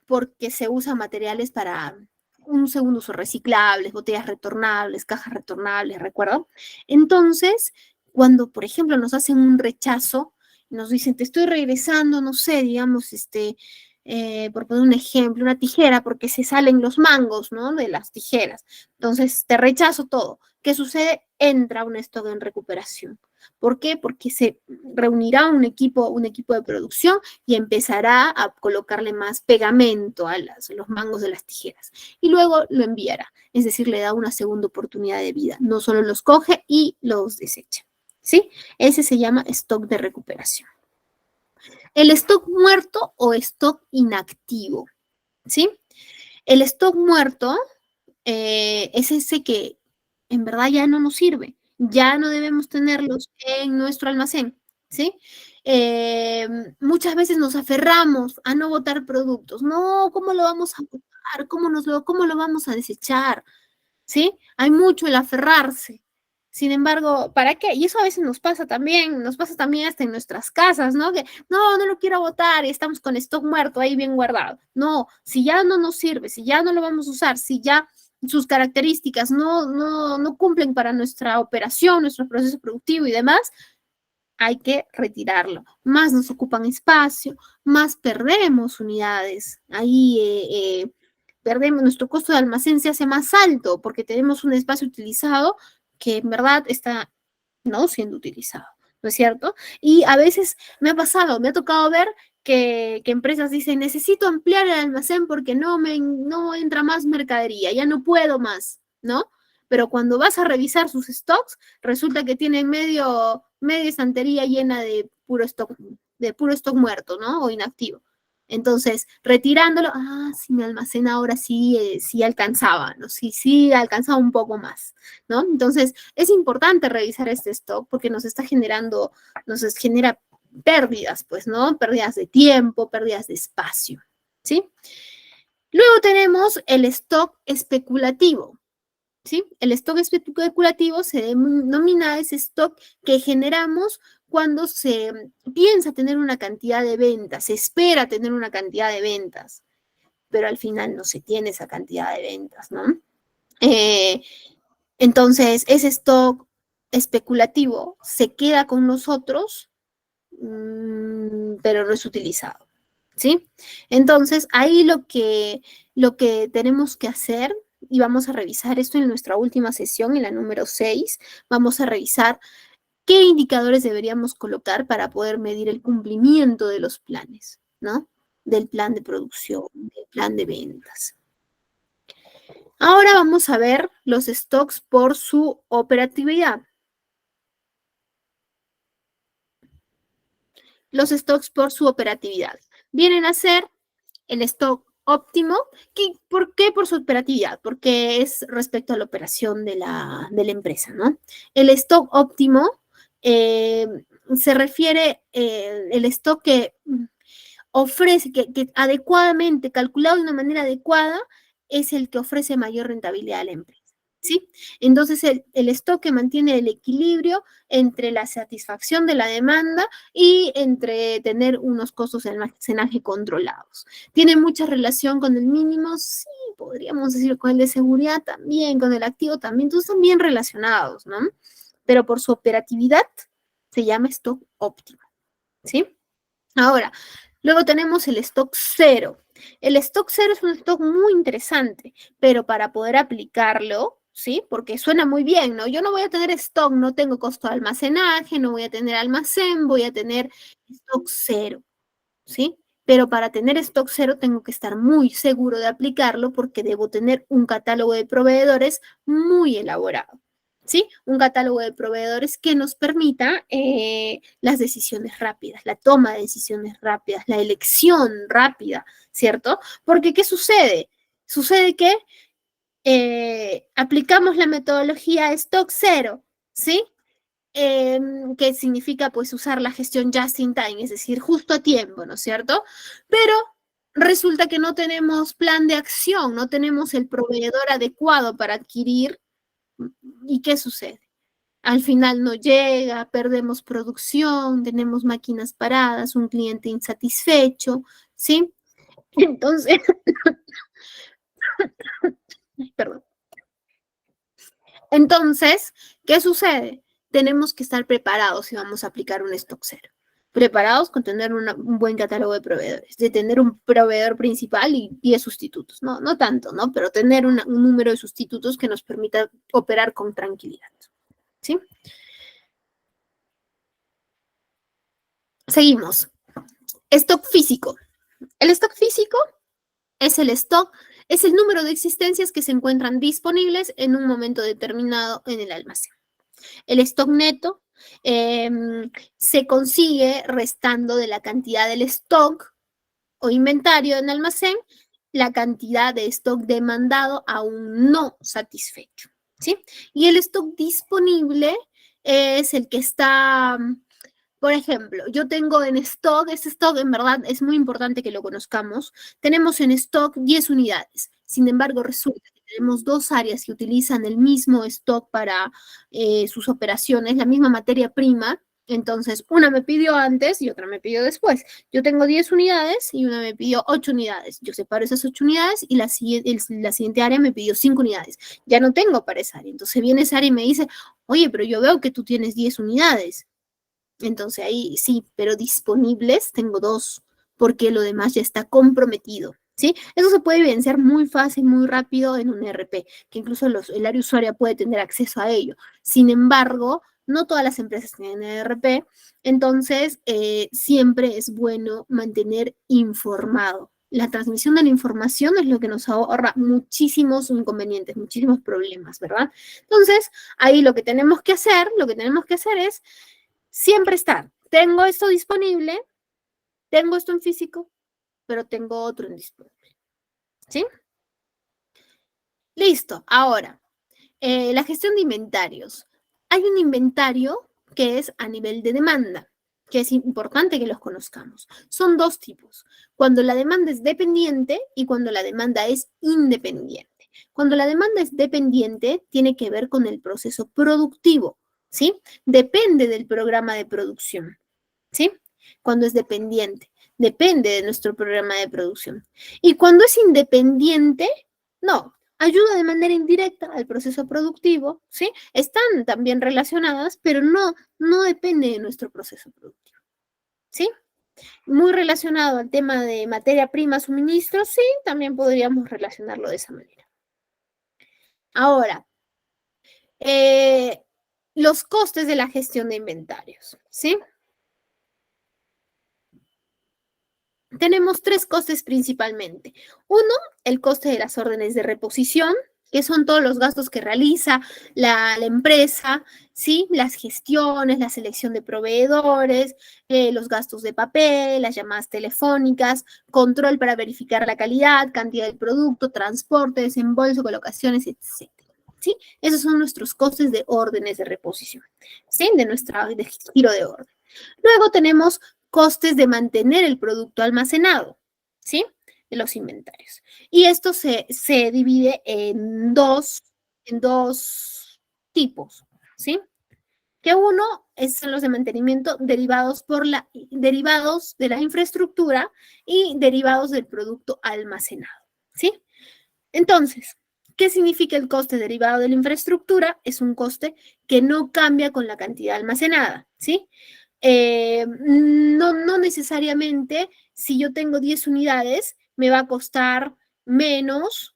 porque se usan materiales para un segundo uso, reciclables, botellas retornables, cajas retornables, ¿recuerdo? Entonces, cuando, por ejemplo, nos hacen un rechazo, nos dicen, te estoy regresando, no sé, digamos, por poner un ejemplo, una tijera, porque se salen los mangos, ¿no? De las tijeras. Entonces, te rechazo todo. ¿Qué sucede? Entra un stock en recuperación. ¿Por qué? Porque se reunirá un equipo de producción y empezará a colocarle más pegamento a los mangos de las tijeras. Y luego lo enviará, es decir, le da una segunda oportunidad de vida. No solo los coge y los desecha, ¿sí? Ese se llama stock de recuperación. El stock muerto o stock inactivo, ¿sí? El stock muerto es ese que en verdad ya no nos sirve. Ya no debemos tenerlos en nuestro almacén, ¿sí? Muchas veces nos aferramos a no botar productos. No, ¿cómo lo vamos a botar? ¿Cómo lo vamos a desechar? ¿Sí? Hay mucho el aferrarse. Sin embargo, ¿para qué? Y eso a veces nos pasa también hasta en nuestras casas, ¿no? Que no lo quiero botar y estamos con stock muerto ahí bien guardado. No, si ya no nos sirve, si ya no lo vamos a usar, si ya sus características no cumplen para nuestra operación, nuestro proceso productivo y demás, hay que retirarlo. Más nos ocupan espacio, más perdemos unidades. Ahí perdemos, nuestro costo de almacén se hace más alto porque tenemos un espacio utilizado que en verdad está no siendo utilizado, ¿no es cierto? Y a veces me ha tocado ver que empresas dicen, necesito ampliar el almacén porque no entra más mercadería, ya no puedo más, ¿no? Pero cuando vas a revisar sus stocks, resulta que tienen media estantería llena de puro stock muerto, ¿no? O inactivo. Entonces, retirándolo, sí, mi almacén ahora sí alcanzaba, ¿no? Sí alcanzaba un poco más, ¿no? Entonces, es importante revisar este stock porque nos genera pérdidas, pues, ¿no? Pérdidas de tiempo, pérdidas de espacio, ¿sí? Luego tenemos el stock especulativo, ¿sí? El stock especulativo se denomina ese stock que generamos cuando se piensa tener una cantidad de ventas, se espera tener una cantidad de ventas, pero al final no se tiene esa cantidad de ventas, ¿no? Entonces, ese stock especulativo se queda con nosotros, pero no es utilizado, ¿sí? Entonces, ahí lo que tenemos que hacer, y vamos a revisar esto en nuestra última sesión, en la número 6, vamos a revisar qué indicadores deberíamos colocar para poder medir el cumplimiento de los planes, ¿no? Del plan de producción, del plan de ventas. Ahora vamos a ver los stocks por su operatividad. Los stocks por su operatividad vienen a ser el stock óptimo. ¿Por qué por su operatividad? Porque es respecto a la operación de la empresa, ¿no? El stock óptimo se refiere el stock que ofrece, que adecuadamente, calculado de una manera adecuada, es el que ofrece mayor rentabilidad a la empresa, ¿sí? Entonces, el stock que mantiene el equilibrio entre la satisfacción de la demanda y entre tener unos costos de almacenaje controlados. ¿Tiene mucha relación con el mínimo? Sí, podríamos decir con el de seguridad también, con el activo también, entonces están bien relacionados, ¿no? Pero por su operatividad se llama stock óptimo, ¿sí? Ahora, luego tenemos el stock cero. El stock cero es un stock muy interesante, pero para poder aplicarlo, ¿sí? Porque suena muy bien, ¿no? Yo no voy a tener stock, no tengo costo de almacenaje, no voy a tener almacén, voy a tener stock cero, ¿sí? Pero para tener stock cero tengo que estar muy seguro de aplicarlo porque debo tener un catálogo de proveedores muy elaborado, ¿sí? Un catálogo de proveedores que nos permita las decisiones rápidas, la toma de decisiones rápidas, la elección rápida, ¿cierto? Porque ¿qué sucede? Sucede que aplicamos la metodología stock cero, ¿sí? Que significa pues usar la gestión just in time, es decir, justo a tiempo, ¿no es cierto? Pero resulta que no tenemos plan de acción, no tenemos el proveedor adecuado para adquirir. ¿Y qué sucede? Al final no llega, perdemos producción, tenemos máquinas paradas, un cliente insatisfecho, ¿sí? Entonces, perdón. Entonces, ¿qué sucede? Tenemos que estar preparados si vamos a aplicar un stock cero. Preparados con tener un buen catálogo de proveedores, de tener un proveedor principal y 10 sustitutos. No tanto, ¿no? Pero tener un número de sustitutos que nos permita operar con tranquilidad, ¿sí? Seguimos. Stock físico. El stock físico es el stock, es el número de existencias que se encuentran disponibles en un momento determinado en el almacén. El stock neto se consigue restando de la cantidad del stock o inventario en almacén la cantidad de stock demandado aún no satisfecho, ¿sí? Y el stock disponible es el que está, por ejemplo, yo tengo en stock, este stock en verdad es muy importante que lo conozcamos, tenemos en stock 10 unidades, sin embargo resulta que tenemos dos áreas que utilizan el mismo stock para sus operaciones, la misma materia prima. Entonces, una me pidió antes y otra me pidió después. Yo tengo 10 unidades y una me pidió 8 unidades. Yo separo esas 8 unidades y la siguiente área me pidió 5 unidades. Ya no tengo para esa área. Entonces viene esa área y me dice, oye, pero yo veo que tú tienes 10 unidades. Entonces ahí sí, pero disponibles tengo 2, porque lo demás ya está comprometido, ¿sí? Eso se puede evidenciar muy fácil, muy rápido en un ERP, que incluso el área usuaria puede tener acceso a ello. Sin embargo, no todas las empresas tienen ERP, entonces siempre es bueno mantener informado. La transmisión de la información es lo que nos ahorra muchísimos inconvenientes, muchísimos problemas, ¿verdad? Entonces, ahí lo que tenemos que hacer es siempre estar. Tengo esto disponible, tengo esto en físico, pero tengo otro en disponible, ¿sí? Listo. Ahora, la gestión de inventarios. Hay un inventario que es a nivel de demanda, que es importante que los conozcamos. Son dos tipos. Cuando la demanda es dependiente y cuando la demanda es independiente. Cuando la demanda es dependiente, tiene que ver con el proceso productivo, ¿sí? Depende del programa de producción, ¿sí? Cuando es dependiente, depende de nuestro programa de producción. Y cuando es independiente, no. Ayuda de manera indirecta al proceso productivo, ¿sí? Están también relacionadas, pero no depende de nuestro proceso productivo, ¿sí? Muy relacionado al tema de materia prima, suministro, sí, también podríamos relacionarlo de esa manera. Ahora, los costes de la gestión de inventarios, ¿sí? Tenemos 3 costes principalmente. Uno, el coste de las órdenes de reposición, que son todos los gastos que realiza la empresa, ¿sí? Las gestiones, la selección de proveedores, los gastos de papel, las llamadas telefónicas, control para verificar la calidad, cantidad del producto, transporte, desembolso, colocaciones, etc. ¿Sí? Esos son nuestros costes de órdenes de reposición, ¿sí? De giro de orden. Luego tenemos costes de mantener el producto almacenado, ¿sí? De los inventarios. Y esto se divide en dos tipos, ¿sí? Que uno son los de mantenimiento derivados de la infraestructura y derivados del producto almacenado, ¿sí? Entonces, ¿qué significa el coste derivado de la infraestructura? Es un coste que no cambia con la cantidad almacenada, ¿sí? No necesariamente, si yo tengo 10 unidades, me va a costar menos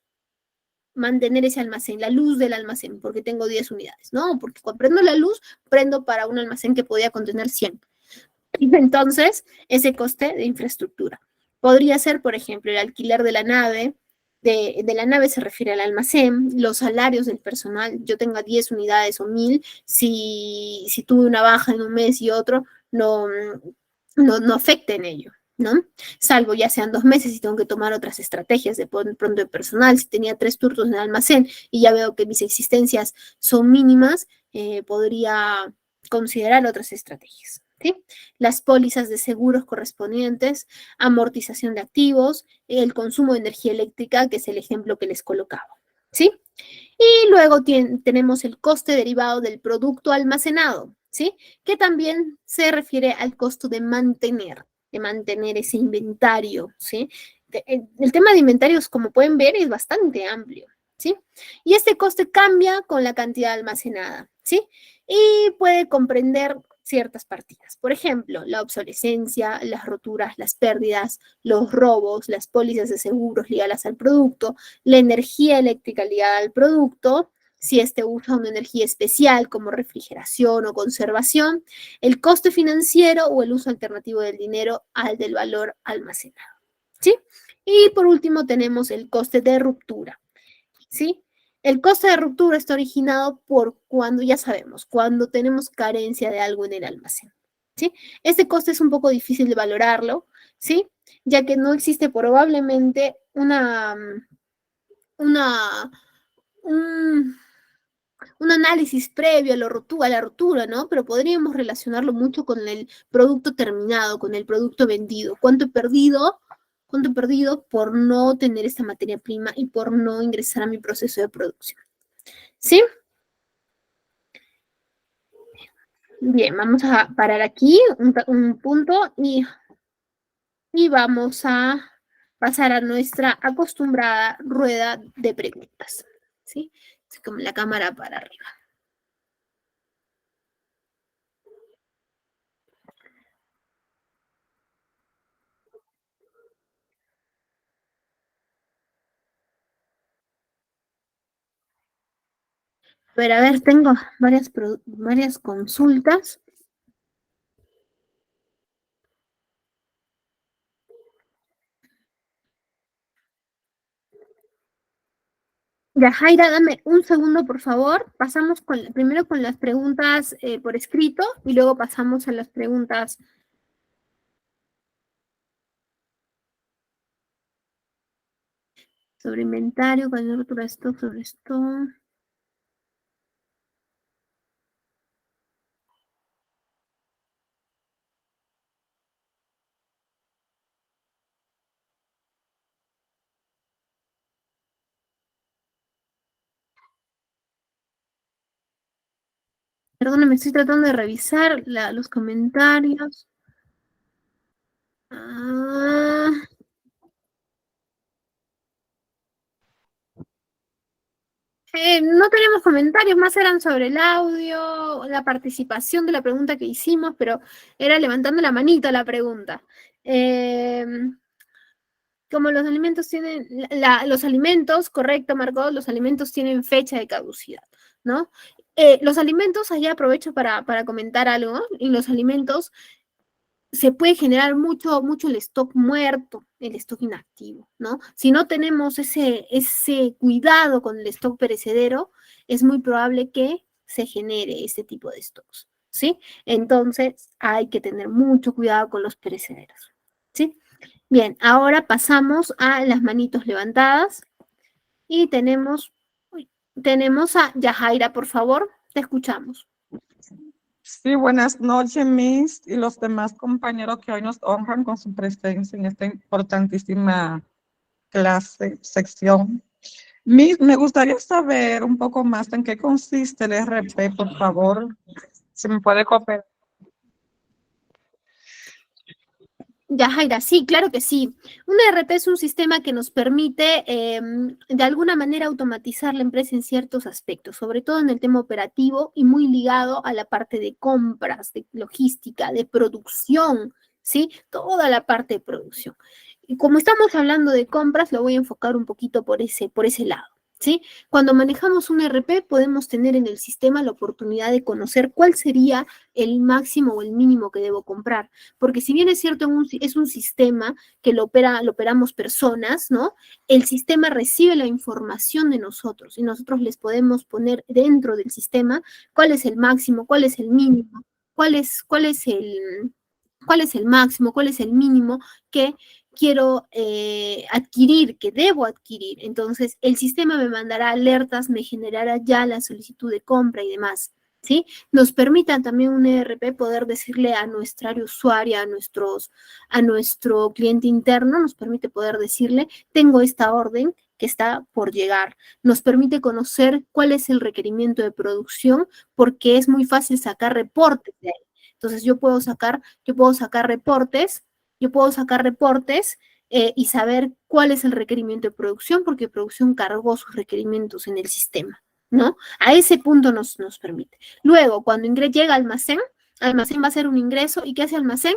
mantener ese almacén, la luz del almacén, porque tengo 10 unidades, ¿no? Porque cuando prendo la luz, prendo para un almacén que podía contener 100. Entonces, ese coste de infraestructura. Podría ser, por ejemplo, el alquiler de la nave. De la nave se refiere al almacén, los salarios del personal. Yo tenga 10 unidades o 1000, si tuve una baja en un mes y otro, no afecta en ello, ¿no? Salvo ya sean 2 meses y tengo que tomar otras estrategias de pronto de personal. Si tenía 3 turnos en el almacén y ya veo que mis existencias son mínimas, podría considerar otras estrategias, ¿sí? Las pólizas de seguros correspondientes, amortización de activos, el consumo de energía eléctrica, que es el ejemplo que les colocaba, ¿sí? Y luego tenemos el coste derivado del producto almacenado, ¿sí? Que también se refiere al costo de mantener ese inventario, ¿sí? El tema de inventarios, como pueden ver, es bastante amplio, ¿sí? Y este coste cambia con la cantidad almacenada, ¿sí? Y puede comprender ciertas partidas. Por ejemplo, la obsolescencia, las roturas, las pérdidas, los robos, las pólizas de seguros ligadas al producto, la energía eléctrica ligada al producto, si este usa una energía especial como refrigeración o conservación, el coste financiero o el uso alternativo del dinero al del valor almacenado, ¿sí? Y por último tenemos el coste de ruptura, ¿sí? El coste de ruptura está originado por cuando, ya sabemos, cuando tenemos carencia de algo en el almacén, ¿sí? Este coste es un poco difícil de valorarlo, ¿sí? Ya que no existe probablemente un análisis previo a la rotura, ¿no? Pero podríamos relacionarlo mucho con el producto terminado, con el producto vendido. ¿Cuánto he perdido por no tener esta materia prima y por no ingresar a mi proceso de producción? ¿Sí? Bien, vamos a parar aquí un punto y vamos a pasar a nuestra acostumbrada rueda de preguntas, ¿sí? Así como la cámara para arriba. Pero a ver, tengo varias consultas. Ya, Jaira, dame un segundo, por favor. Pasamos primero con las preguntas por escrito y luego pasamos a las preguntas. Sobre inventario, cuando rotura stock, sobre stock. Perdóname, estoy tratando de revisar los comentarios. No tenemos comentarios, más eran sobre el audio, la participación de la pregunta que hicimos, pero era levantando la manita la pregunta. Como los alimentos tienen, los alimentos, correcto, Margot, los alimentos tienen fecha de caducidad, ¿no? Los alimentos, allá aprovecho para comentar algo, ¿no? En los alimentos se puede generar mucho el stock muerto, el stock inactivo, ¿no? Si no tenemos ese cuidado con el stock perecedero, es muy probable que se genere este tipo de stocks, ¿sí? Entonces, hay que tener mucho cuidado con los perecederos, ¿sí? Bien, ahora pasamos a las manitos levantadas y tenemos a Yajaira, por favor, te escuchamos. Sí, buenas noches, Miss, y los demás compañeros que hoy nos honran con su presencia en esta importantísima clase, sección. Miss, me gustaría saber un poco más en qué consiste el RP, por favor. Si me puede cooperar. Ya, Jaira, sí, claro que sí. Un ERP es un sistema que nos permite de alguna manera automatizar la empresa en ciertos aspectos, sobre todo en el tema operativo y muy ligado a la parte de compras, de logística, de producción, ¿sí? Toda la parte de producción. Y como estamos hablando de compras, lo voy a enfocar un poquito por ese lado. ¿Sí? Cuando manejamos un ERP podemos tener en el sistema la oportunidad de conocer cuál sería el máximo o el mínimo que debo comprar, porque si bien es cierto, es un sistema que lo operamos personas, ¿no? El sistema recibe la información de nosotros y nosotros les podemos poner dentro del sistema cuál es el máximo, cuál es el mínimo, cuál es el máximo, cuál es el mínimo que quiero adquirir, que debo adquirir. Entonces, el sistema me mandará alertas, me generará ya la solicitud de compra y demás, ¿sí? Nos permitan también un ERP poder decirle a nuestra área usuaria, a nuestro cliente interno, nos permite poder decirle, tengo esta orden que está por llegar. Nos permite conocer cuál es el requerimiento de producción, porque es muy fácil sacar reportes de ahí. Entonces, yo puedo sacar reportes y saber cuál es el requerimiento de producción, porque producción cargó sus requerimientos en el sistema, ¿no? A ese punto nos permite. Luego, cuando llega al almacén va a hacer un ingreso, ¿y qué hace almacén?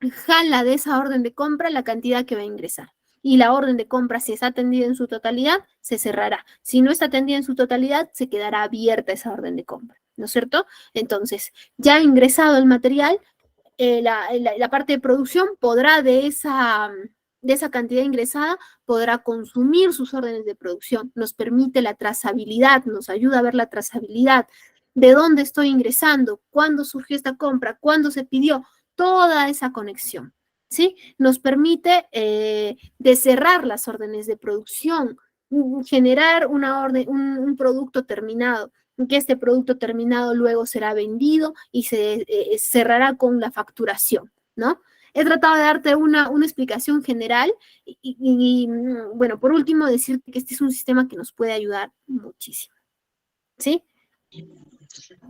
Jala de esa orden de compra la cantidad que va a ingresar. Y la orden de compra, si está atendida en su totalidad, se cerrará. Si no está atendida en su totalidad, se quedará abierta esa orden de compra, ¿no es cierto? Entonces, ya ingresado el material, la parte de producción podrá de esa cantidad ingresada, podrá consumir sus órdenes de producción. Nos permite la trazabilidad, nos ayuda a ver la trazabilidad, de dónde estoy ingresando, cuándo surgió esta compra, cuándo se pidió, toda esa conexión, ¿sí? Nos permite de cerrar las órdenes de producción, generar una orden, un producto terminado, que este producto terminado luego será vendido y se cerrará con la facturación, ¿no? He tratado de darte una explicación general y, bueno, por último, decirte que este es un sistema que nos puede ayudar muchísimo, ¿sí?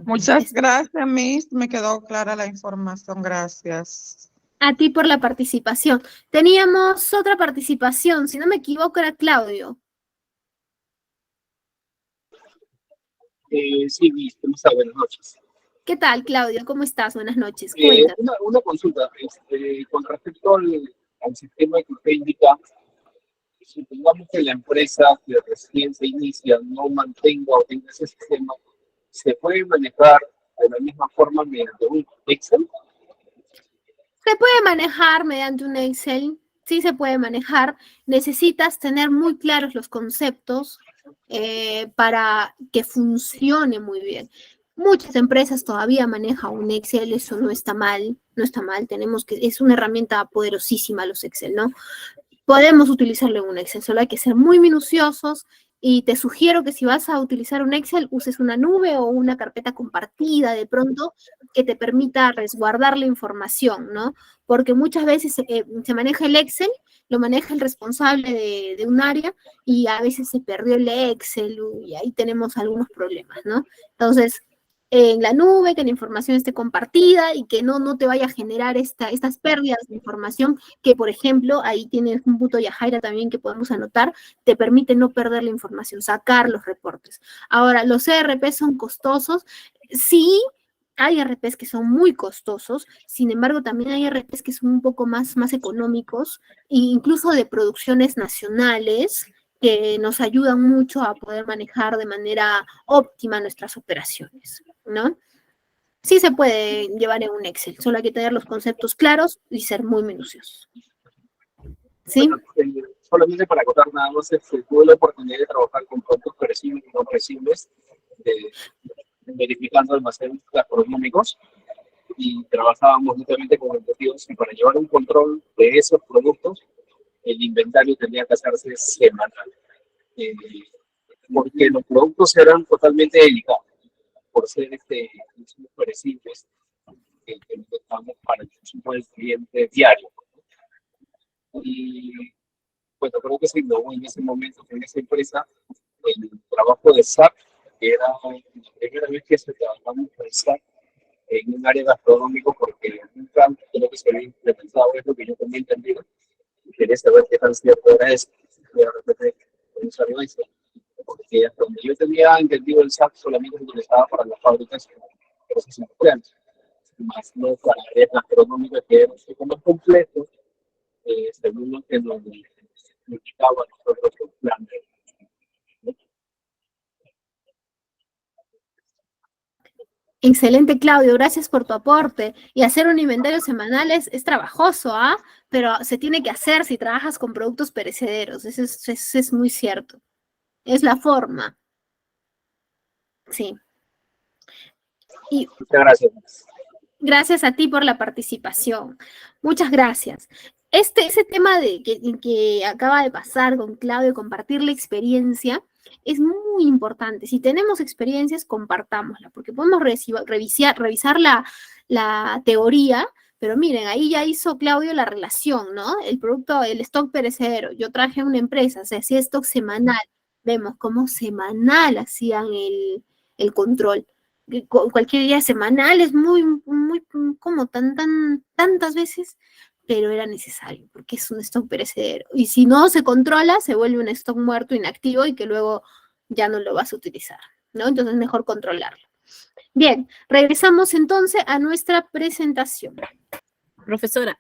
Muchas gracias, Miss. Me quedó clara la información. Gracias. A ti por la participación. Teníamos otra participación, si no me equivoco, era Claudio. Sí, Miss, ¿cómo está? Buenas noches. ¿Qué tal, Claudio? ¿Cómo estás? Buenas noches. Cuéntame. Una consulta. Con respecto al sistema que usted indica, supongamos que la empresa que recién se inicia no mantenga o tenga ese sistema, ¿se puede manejar de la misma forma mediante un Excel? Se puede manejar mediante un Excel, sí se puede manejar. Necesitas tener muy claros los conceptos para que funcione muy bien. Muchas empresas todavía manejan un Excel, eso no está mal, es una herramienta poderosísima los Excel, ¿no? Podemos utilizarlo en un Excel, solo hay que ser muy minuciosos y te sugiero que si vas a utilizar un Excel, uses una nube o una carpeta compartida de pronto que te permita resguardar la información, ¿no? Porque muchas veces se maneja el Excel, lo maneja el responsable de un área y a veces se perdió el Excel y ahí tenemos algunos problemas, ¿no? Entonces, en la nube, que la información esté compartida y que no te vaya a generar estas pérdidas de información que, por ejemplo, ahí tienes un punto Yajaira también que podemos anotar, te permite no perder la información, sacar los reportes. Ahora, los ERP son costosos, sí, hay ERPs que son muy costosos, sin embargo, también hay ERPs que son un poco más económicos, e incluso de producciones nacionales, que nos ayudan mucho a poder manejar de manera óptima nuestras operaciones, ¿no? Sí se puede llevar en un Excel, solo hay que tener los conceptos claros y ser muy minuciosos. ¿Sí? Bueno, solamente para acotar nada más, tuve la oportunidad de trabajar con productos perecibles y no perecibles, verificando almacenes gastronómicos, y trabajábamos justamente con objetivos que para llevar un control de esos productos, el inventario tenía que hacerse semanal, porque los productos eran totalmente delicados. por ser insumos perecibles que necesitamos para el consumo del cliente diario. Y bueno, creo que se innovó en ese momento, en esa empresa, el trabajo de SAP, que era la primera vez que se trabajamos con SAP en un área gastronómico, porque nunca creo que se había implementado, es lo que yo también entendí, y quería saber qué tan cierto era eso, y de repente salió eso, porque hasta donde yo tenía entendido el SAP solamente se utilizaba para las fábricas de procesos industriales, más no para áreas gastronómicas, que era un poco más completo, según lo que nos indicaba nosotros el plan de. Excelente, Claudio, gracias por tu aporte. Y hacer un inventario semanal es trabajoso, ¿ah? Pero se tiene que hacer si trabajas con productos perecederos. Eso es muy cierto. Es la forma. Sí. Y Muchas gracias. gracias a ti por la participación. Muchas gracias. Ese tema que acaba de pasar con Claudio, compartir la experiencia, es muy importante. Si tenemos experiencias, compartámosla, porque podemos revisar la teoría, pero miren, ahí ya hizo Claudio la relación, ¿no? El producto, el stock perecedero. Yo traje una empresa, se hacía stock semanal. Vemos cómo semanal hacían el control. Cualquier día semanal es muy, como tantas veces, pero era necesario, porque es un stock perecedero. Y si no se controla, se vuelve un stock muerto, inactivo, y que luego ya no lo vas a utilizar, ¿no? Entonces es mejor controlarlo. Bien, regresamos entonces a nuestra presentación. Profesora,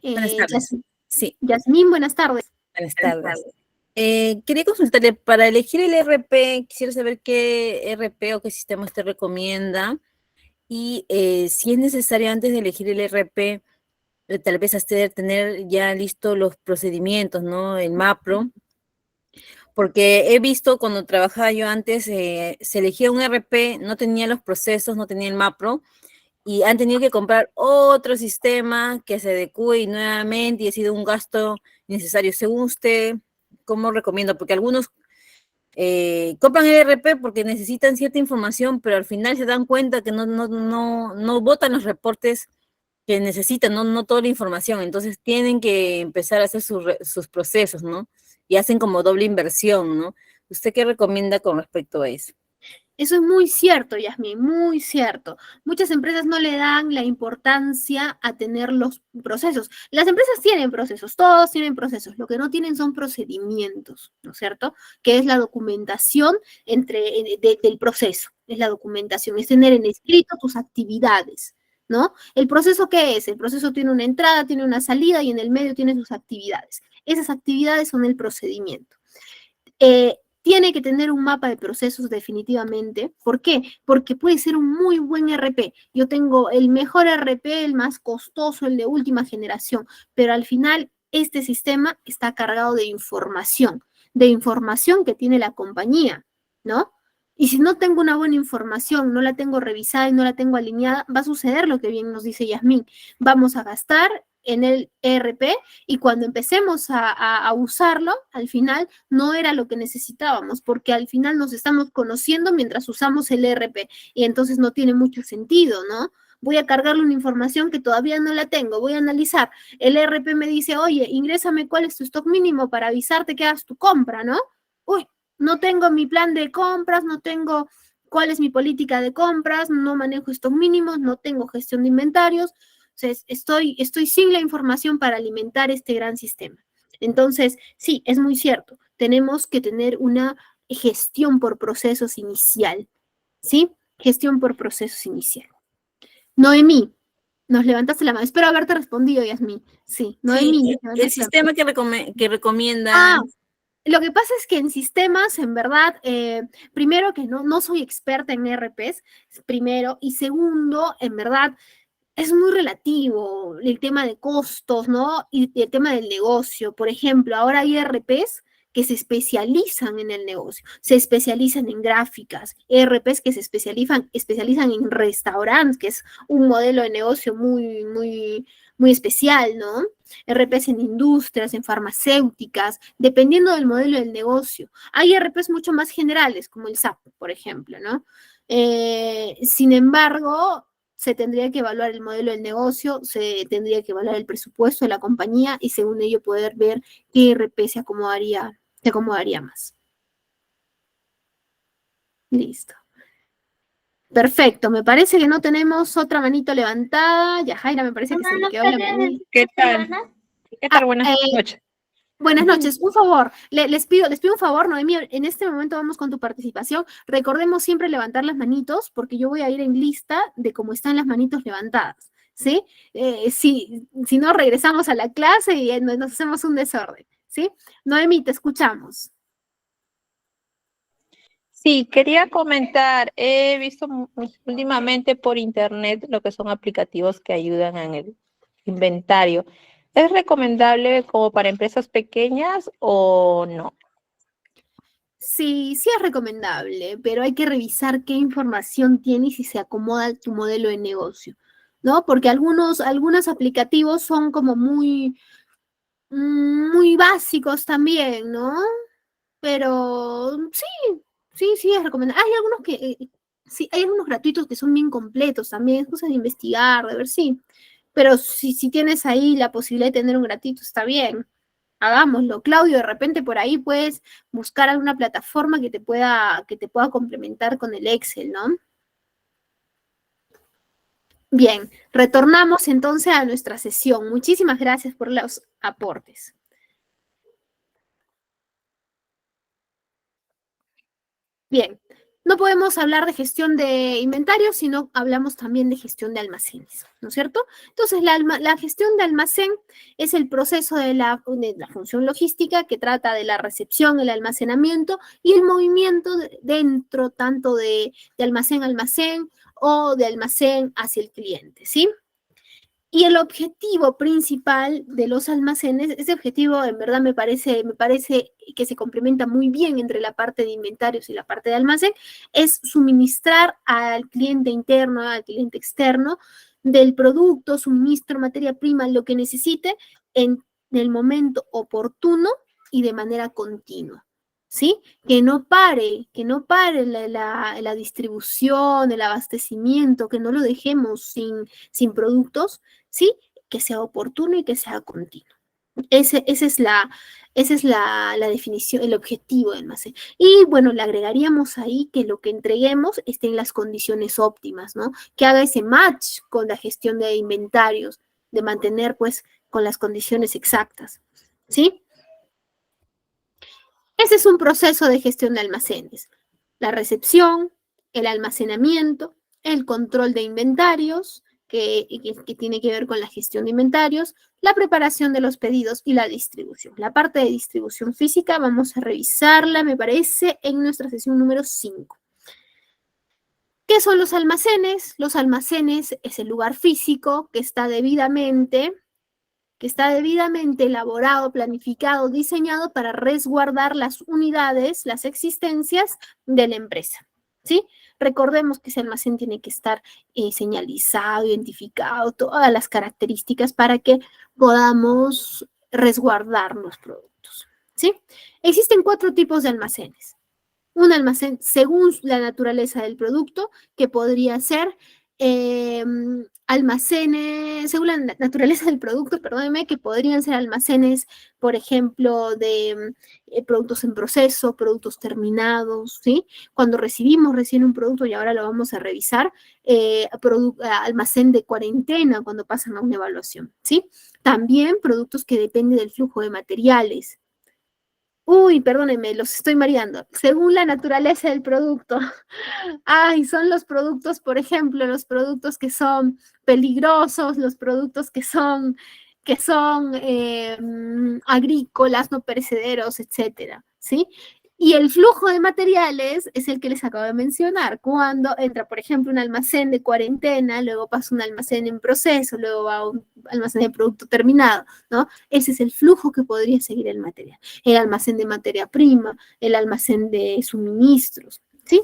buenas tardes. Sí. Yasmín, buenas tardes. Buenas tardes. Quería consultarle, para elegir el RP, quisiera saber qué RP o qué sistema usted recomienda y si es necesario antes de elegir el RP, tal vez tener ya listos los procedimientos, ¿no? El MAPRO, porque he visto cuando trabajaba yo antes, se elegía un RP, no tenía los procesos, no tenía el MAPRO, y han tenido que comprar otro sistema que se adecue nuevamente y ha sido un gasto innecesario. Según usted, ¿cómo recomiendo? Porque algunos compran el RP porque necesitan cierta información, pero al final se dan cuenta que no botan los reportes que necesitan, no toda la información. Entonces tienen que empezar a hacer sus procesos, ¿no? Y hacen como doble inversión, ¿no? ¿Usted qué recomienda con respecto a eso? Eso es muy cierto, Yasmín, muy cierto. Muchas empresas no le dan la importancia a tener los procesos. Las empresas tienen procesos, todos tienen procesos. Lo que no tienen son procedimientos, ¿no es cierto? Que es la documentación del proceso. Es la documentación, es tener en escrito tus actividades, ¿no? ¿El proceso qué es? El proceso tiene una entrada, tiene una salida y en el medio tiene sus actividades. Esas actividades son el procedimiento. Tiene que tener un mapa de procesos definitivamente. ¿Por qué? Porque puede ser un muy buen RP. Yo tengo el mejor RP, el más costoso, el de última generación, pero al final este sistema está cargado de información que tiene la compañía, ¿no? Y si no tengo una buena información, no la tengo revisada y no la tengo alineada, va a suceder lo que bien nos dice Yasmín. Vamos a gastar en el ERP y cuando empecemos a usarlo, al final no era lo que necesitábamos, porque al final nos estamos conociendo mientras usamos el ERP y entonces no tiene mucho sentido, ¿no? Voy a cargarle una información que todavía no la tengo, voy a analizar. El ERP me dice, oye, ingrésame cuál es tu stock mínimo para avisarte que hagas tu compra, ¿no? Uy, no tengo mi plan de compras, no tengo cuál es mi política de compras, no manejo stock mínimos, no tengo gestión de inventarios. O sea, estoy sin la información para alimentar este gran sistema. Entonces, sí, es muy cierto. Tenemos que tener una gestión por procesos inicial, ¿sí? Gestión por procesos inicial. Noemí, nos levantaste la mano. Espero haberte respondido, Yasmín. Sí, Noemí. Sí, el sistema que recomienda... Lo que pasa es que en sistemas, en verdad, primero que no soy experta en ERPs, primero, y segundo, en verdad, es muy relativo el tema de costos, ¿no? Y el tema del negocio. Por ejemplo, ahora hay ERPs que se especializan en el negocio, se especializan en gráficas, ERPs que se especializan en restaurantes, que es un modelo de negocio muy especial, ¿no? ERPs en industrias, en farmacéuticas, dependiendo del modelo del negocio. Hay ERPs mucho más generales, como el SAP, por ejemplo, ¿no? Sin embargo, se tendría que evaluar el modelo del negocio, se tendría que evaluar el presupuesto de la compañía y según ello poder ver qué RP se acomodaría más. Listo. Perfecto, me parece que no tenemos otra manito levantada. Yajaira me parece que se le quedó la manita. ¿Qué tal? ¿Qué tal? Buenas noches. Buenas noches, un favor, les pido un favor, Noemí, en este momento vamos con tu participación. Recordemos siempre levantar las manitos, porque yo voy a ir en lista de cómo están las manitos levantadas, ¿sí? Si no, regresamos a la clase y nos hacemos un desorden, ¿sí? Noemí, te escuchamos. Sí, quería comentar, he visto últimamente por internet lo que son aplicativos que ayudan en el inventario. ¿Es recomendable como para empresas pequeñas o no? Sí, sí es recomendable, pero hay que revisar qué información tiene y si se acomoda a tu modelo de negocio, ¿no? Porque algunos aplicativos son como muy básicos también, ¿no? Pero sí es recomendable. Hay algunos sí, hay algunos gratuitos que son bien completos también, es cosa de investigar, de ver, sí. Pero si tienes ahí la posibilidad de tener un gratuito, está bien. Hagámoslo. Claudio, de repente por ahí puedes buscar alguna plataforma que te pueda complementar con el Excel, ¿no? Bien, retornamos entonces a nuestra sesión. Muchísimas gracias por los aportes. Bien, no podemos hablar de gestión de inventarios, sino hablamos también de gestión de almacenes, ¿no es cierto? Entonces, la gestión de almacén es el proceso de la función logística que trata de la recepción, el almacenamiento y el movimiento dentro tanto de almacén a almacén o de almacén hacia el cliente, ¿sí? Y el objetivo principal de los almacenes, ese objetivo en verdad me parece que se complementa muy bien entre la parte de inventarios y la parte de almacén, es suministrar al cliente interno, al cliente externo, del producto, suministro, materia prima, lo que necesite en el momento oportuno y de manera continua. ¿Sí? Que no pare la distribución, el abastecimiento, que no lo dejemos sin productos, ¿sí? Que sea oportuno y que sea continuo. Esa es la definición, el objetivo del almacén. Y bueno, le agregaríamos ahí que lo que entreguemos esté en las condiciones óptimas, ¿no? Que haga ese match con la gestión de inventarios, de mantener pues con las condiciones exactas, ¿sí? Ese es un proceso de gestión de almacenes. La recepción, el almacenamiento, el control de inventarios, que tiene que ver con la gestión de inventarios, la preparación de los pedidos y la distribución. La parte de distribución física vamos a revisarla, me parece, en nuestra sesión número 5. ¿Qué son los almacenes? Los almacenes es el lugar físico que está debidamente elaborado, planificado, diseñado para resguardar las unidades, las existencias de la empresa, ¿sí? Recordemos que ese almacén tiene que estar señalizado, identificado, todas las características para que podamos resguardar los productos, ¿sí? Existen 4 tipos de almacenes. Un almacén según la naturaleza del producto, que podría ser almacenes, según la naturaleza del producto, perdóneme, que podrían ser almacenes, por ejemplo, de productos en proceso, productos terminados, ¿sí? Cuando recibimos recién un producto, y ahora lo vamos a revisar, almacén de cuarentena, cuando pasan a una evaluación, ¿sí? También productos que dependen del flujo de materiales. Uy, perdónenme, los estoy mareando. Según la naturaleza del producto. Ay, son los productos, por ejemplo, los productos que son peligrosos, los productos que son agrícolas, no perecederos, etcétera, ¿sí? Y el flujo de materiales es el que les acabo de mencionar. Cuando entra, por ejemplo, un almacén de cuarentena, luego pasa un almacén en proceso, luego va a un almacén de producto terminado, ¿no? Ese es el flujo que podría seguir el material. El almacén de materia prima, el almacén de suministros, ¿sí?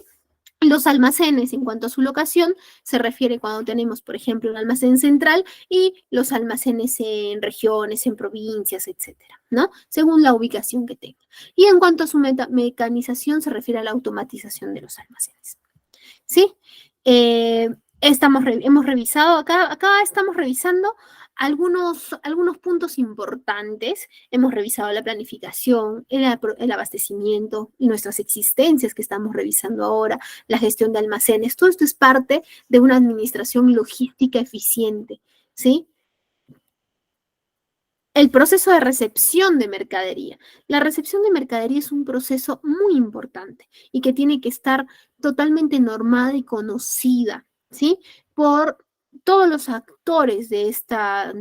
Los almacenes, en cuanto a su locación, se refiere cuando tenemos, por ejemplo, un almacén central y los almacenes en regiones, en provincias, etcétera, ¿no? Según la ubicación que tenga. Y en cuanto a su mecanización, se refiere a la automatización de los almacenes. ¿sí? Hemos revisado, acá estamos revisando algunos puntos importantes. Hemos revisado la planificación, el abastecimiento, nuestras existencias que estamos revisando ahora, la gestión de almacenes. Todo esto es parte de una administración logística eficiente, ¿sí? El proceso de recepción de mercadería. La recepción de mercadería es un proceso muy importante y que tiene que estar totalmente normada y conocida, ¿sí? Por todos los actores de esta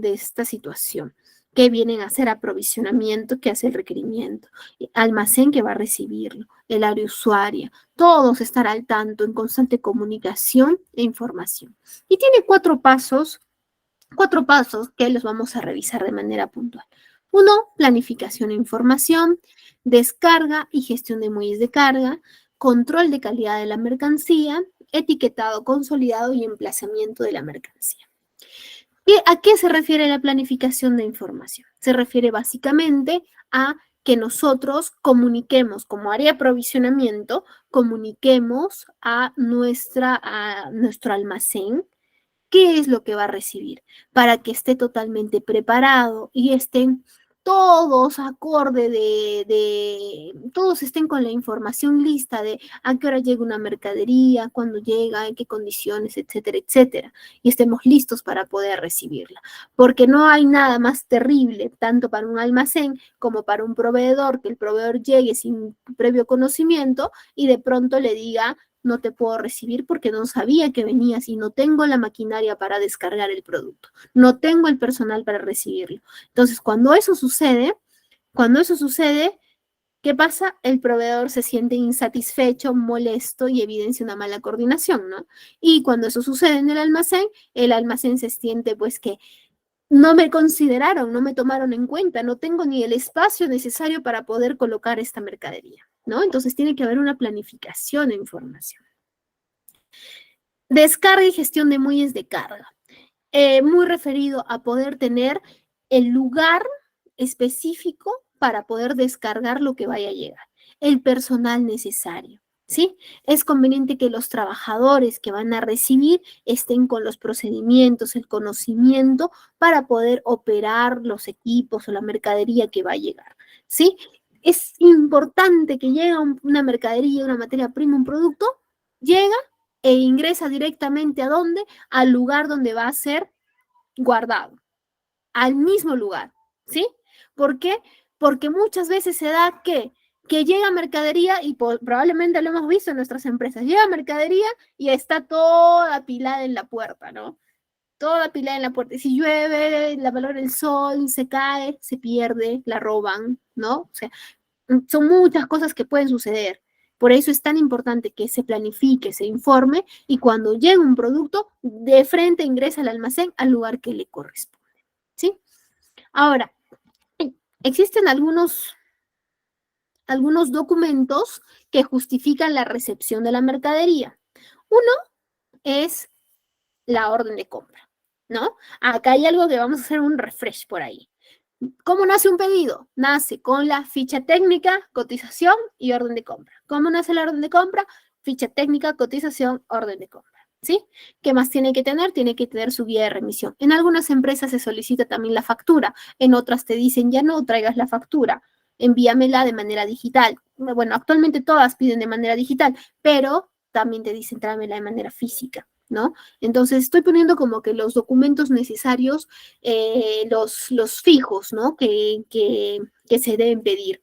situación, que vienen a hacer aprovisionamiento, que hace el requerimiento, almacén que va a recibirlo, el área usuaria, todos estar al tanto, en constante comunicación e información. Y tiene cuatro pasos que los vamos a revisar de manera puntual. 1, planificación e información, descarga y gestión de muelles de carga, control de calidad de la mercancía, etiquetado consolidado y emplazamiento de la mercancía. ¿A qué se refiere la planificación de información? Se refiere básicamente a que nosotros comuniquemos como área de aprovisionamiento, comuniquemos a nuestro almacén qué es lo que va a recibir, para que esté totalmente preparado y estén todos acorde todos estén con la información lista de a qué hora llega una mercadería, cuándo llega, en qué condiciones, etcétera, etcétera, y estemos listos para poder recibirla. Porque no hay nada más terrible, tanto para un almacén como para un proveedor, que el proveedor llegue sin previo conocimiento y de pronto le diga: no te puedo recibir porque no sabía que venías y no tengo la maquinaria para descargar el producto, no tengo el personal para recibirlo. Entonces, cuando eso sucede, ¿qué pasa? El proveedor se siente insatisfecho, molesto y evidencia una mala coordinación, ¿no? Y cuando eso sucede en el almacén se siente pues que no me consideraron, no me tomaron en cuenta, no tengo ni el espacio necesario para poder colocar esta mercadería, ¿no? Entonces tiene que haber una planificación de información. Descarga y gestión de muelles de carga. Muy referido a poder tener el lugar específico para poder descargar lo que vaya a llegar, el personal necesario, ¿sí? Es conveniente que los trabajadores que van a recibir estén con los procedimientos, el conocimiento para poder operar los equipos o la mercadería que va a llegar, ¿sí? Es importante que llegue una mercadería, una materia prima, un producto, llega e ingresa directamente ¿a dónde? Al lugar donde va a ser guardado, al mismo lugar, ¿sí? ¿Por qué? Porque muchas veces se da que llega mercadería y probablemente lo hemos visto en nuestras empresas, llega mercadería y está toda apilada en la puerta, ¿no? Toda apilada en la puerta. Y si llueve, la valor del sol, se cae, se pierde, la roban, ¿no? O sea, son muchas cosas que pueden suceder. Por eso es tan importante que se planifique, se informe y cuando llegue un producto, de frente ingresa al almacén al lugar que le corresponde, ¿sí? Ahora, existen algunos documentos que justifican la recepción de la mercadería. Uno es la orden de compra, ¿no? Acá hay algo que vamos a hacer un refresh por ahí. ¿Cómo nace un pedido? Nace con la ficha técnica, cotización y orden de compra. ¿Cómo nace la orden de compra? Ficha técnica, cotización, orden de compra, ¿sí? ¿Qué más tiene que tener? Tiene que tener su guía de remisión. En algunas empresas se solicita también la factura, en otras te dicen ya no traigas la factura, envíamela de manera digital. Bueno, actualmente todas piden de manera digital, pero también te dicen tráemela de manera física, ¿no? Entonces estoy poniendo como que los documentos necesarios, los fijos, ¿no? Que se deben pedir.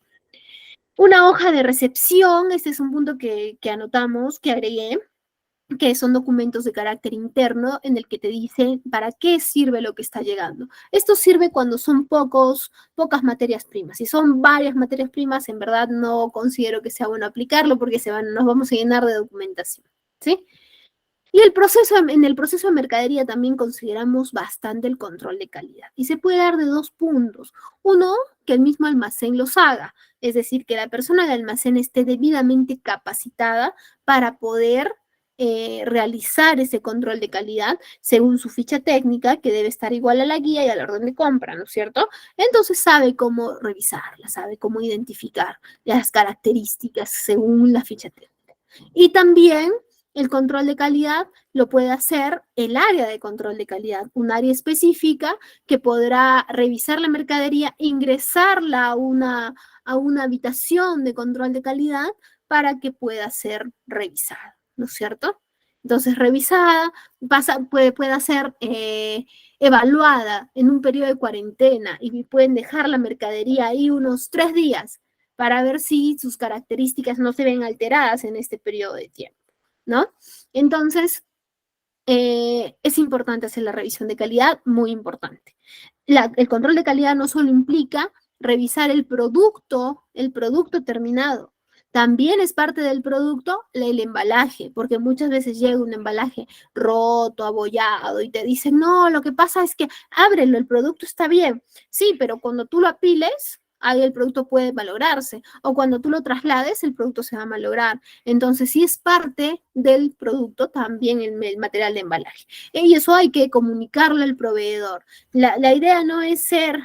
Una hoja de recepción, este es un punto que anotamos, que agregué, que son documentos de carácter interno en el que te dicen para qué sirve lo que está llegando. Esto sirve cuando son pocas materias primas. Si son varias materias primas, en verdad no considero que sea bueno aplicarlo porque nos vamos a llenar de documentación, ¿sí? Y en el proceso de mercadería también consideramos bastante el control de calidad. Y se puede dar de dos puntos. Uno, que el mismo almacén los haga. Es decir, que la persona del almacén esté debidamente capacitada para poder realizar ese control de calidad según su ficha técnica, que debe estar igual a la guía y a la orden de compra, ¿no es cierto? Entonces sabe cómo revisarla, sabe cómo identificar las características según la ficha técnica. Y también el control de calidad lo puede hacer el área de control de calidad, un área específica que podrá revisar la mercadería, ingresarla a una habitación de control de calidad para que pueda ser revisada, ¿no es cierto? Entonces, revisada puede ser evaluada en un periodo de cuarentena y pueden dejar la mercadería ahí unos 3 días para ver si sus características no se ven alteradas en este periodo de tiempo, ¿no? Entonces, es importante hacer la revisión de calidad, muy importante. El control de calidad no solo implica revisar el producto terminado, también es parte del producto el embalaje, porque muchas veces llega un embalaje roto, abollado, y te dicen, no, lo que pasa es que ábrelo, el producto está bien. Sí, pero cuando tú lo apiles, ahí el producto puede malograrse, o cuando tú lo traslades, el producto se va a malograr. Entonces, sí es parte del producto también el material de embalaje. Y eso hay que comunicarlo al proveedor. La idea no es ser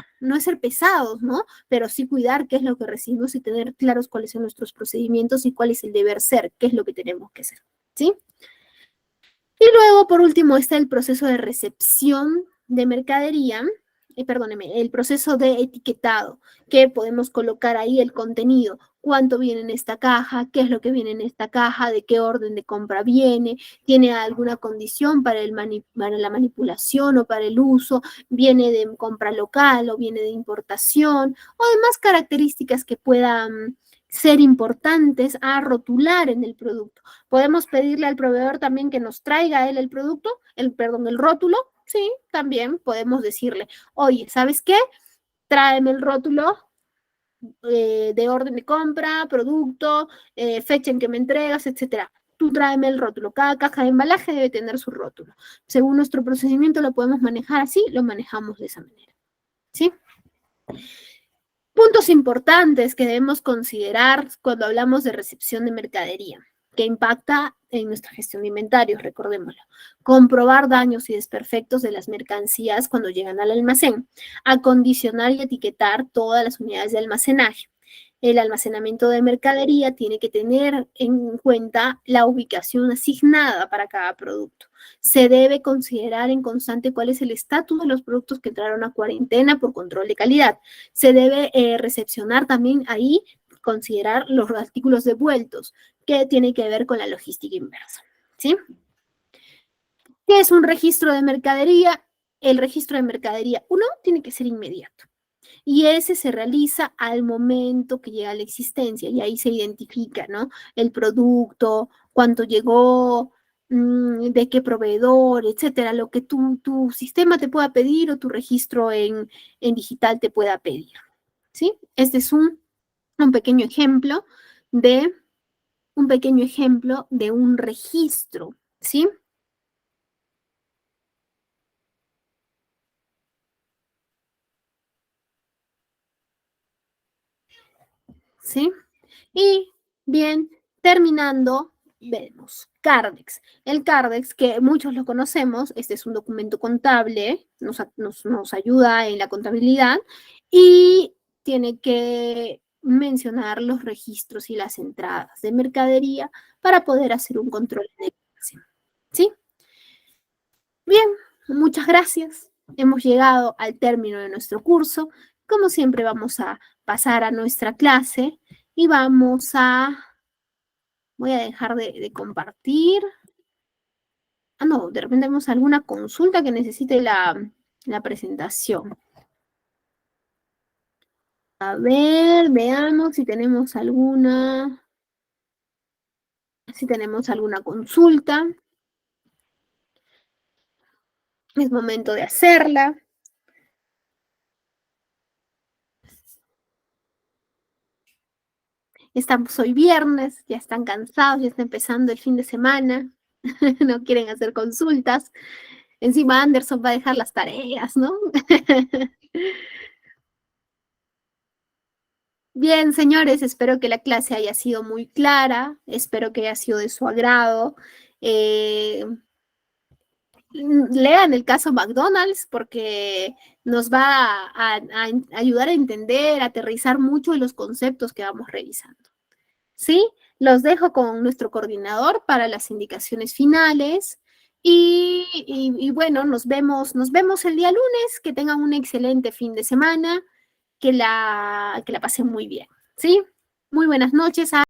pesados, ¿no? Pero sí cuidar qué es lo que recibimos y tener claros cuáles son nuestros procedimientos y cuál es el deber ser, qué es lo que tenemos que hacer, ¿sí? Y luego, por último, está el proceso de recepción de mercadería, perdóneme, el proceso de etiquetado, que podemos colocar ahí el contenido, cuánto viene en esta caja, qué es lo que viene en esta caja, de qué orden de compra viene, tiene alguna condición para la manipulación o para el uso, viene de compra local o viene de importación, o demás características que puedan ser importantes a rotular en el producto. Podemos pedirle al proveedor también que nos traiga él el producto, el rótulo. Sí, también podemos decirle, oye, ¿sabes qué? Tráeme el rótulo de orden de compra, producto, fecha en que me entregas, etcétera. Tú tráeme el rótulo. Cada caja de embalaje debe tener su rótulo. Según nuestro procedimiento lo podemos manejar así, lo manejamos de esa manera. ¿Sí? Puntos importantes que debemos considerar cuando hablamos de recepción de mercadería, que impacta en nuestra gestión de inventarios, recordémoslo. Comprobar daños y desperfectos de las mercancías cuando llegan al almacén. Acondicionar y etiquetar todas las unidades de almacenaje. El almacenamiento de mercadería tiene que tener en cuenta la ubicación asignada para cada producto. Se debe considerar en constante cuál es el estatus de los productos que entraron a cuarentena por control de calidad. Se debe recepcionar también ahí, considerar los artículos devueltos, que tiene que ver con la logística inversa, ¿sí? ¿Qué es un registro de mercadería? El registro de mercadería, uno, tiene que ser inmediato. Y ese se realiza al momento que llega a la existencia y ahí se identifica, ¿no? El producto, cuánto llegó, de qué proveedor, etcétera, lo que tu sistema te pueda pedir o tu registro en digital te pueda pedir, ¿sí? Este es un pequeño ejemplo de un registro, ¿sí? ¿Sí? Y bien, terminando, vemos Cardex. El Cardex, que muchos lo conocemos, este es un documento contable, nos ayuda en la contabilidad y tiene que mencionar los registros y las entradas de mercadería para poder hacer un control de declaración. ¿Sí? Bien, muchas gracias. Hemos llegado al término de nuestro curso. Como siempre, vamos a pasar a nuestra clase y voy a dejar de compartir. No, de repente tenemos alguna consulta que necesite la presentación. A ver, veamos si tenemos alguna consulta. Es momento de hacerla. Estamos hoy viernes, ya están cansados, ya está empezando el fin de semana, no quieren hacer consultas. Encima Anderson va a dejar las tareas, ¿no? Bien, señores, espero que la clase haya sido muy clara, espero que haya sido de su agrado. Lean el caso McDonald's porque nos va a ayudar a entender, a aterrizar mucho en los conceptos que vamos revisando. ¿Sí? Los dejo con nuestro coordinador para las indicaciones finales. Y bueno, nos vemos el día lunes. Que tengan un excelente fin de semana. Que la pasen muy bien, ¿sí? Muy buenas noches.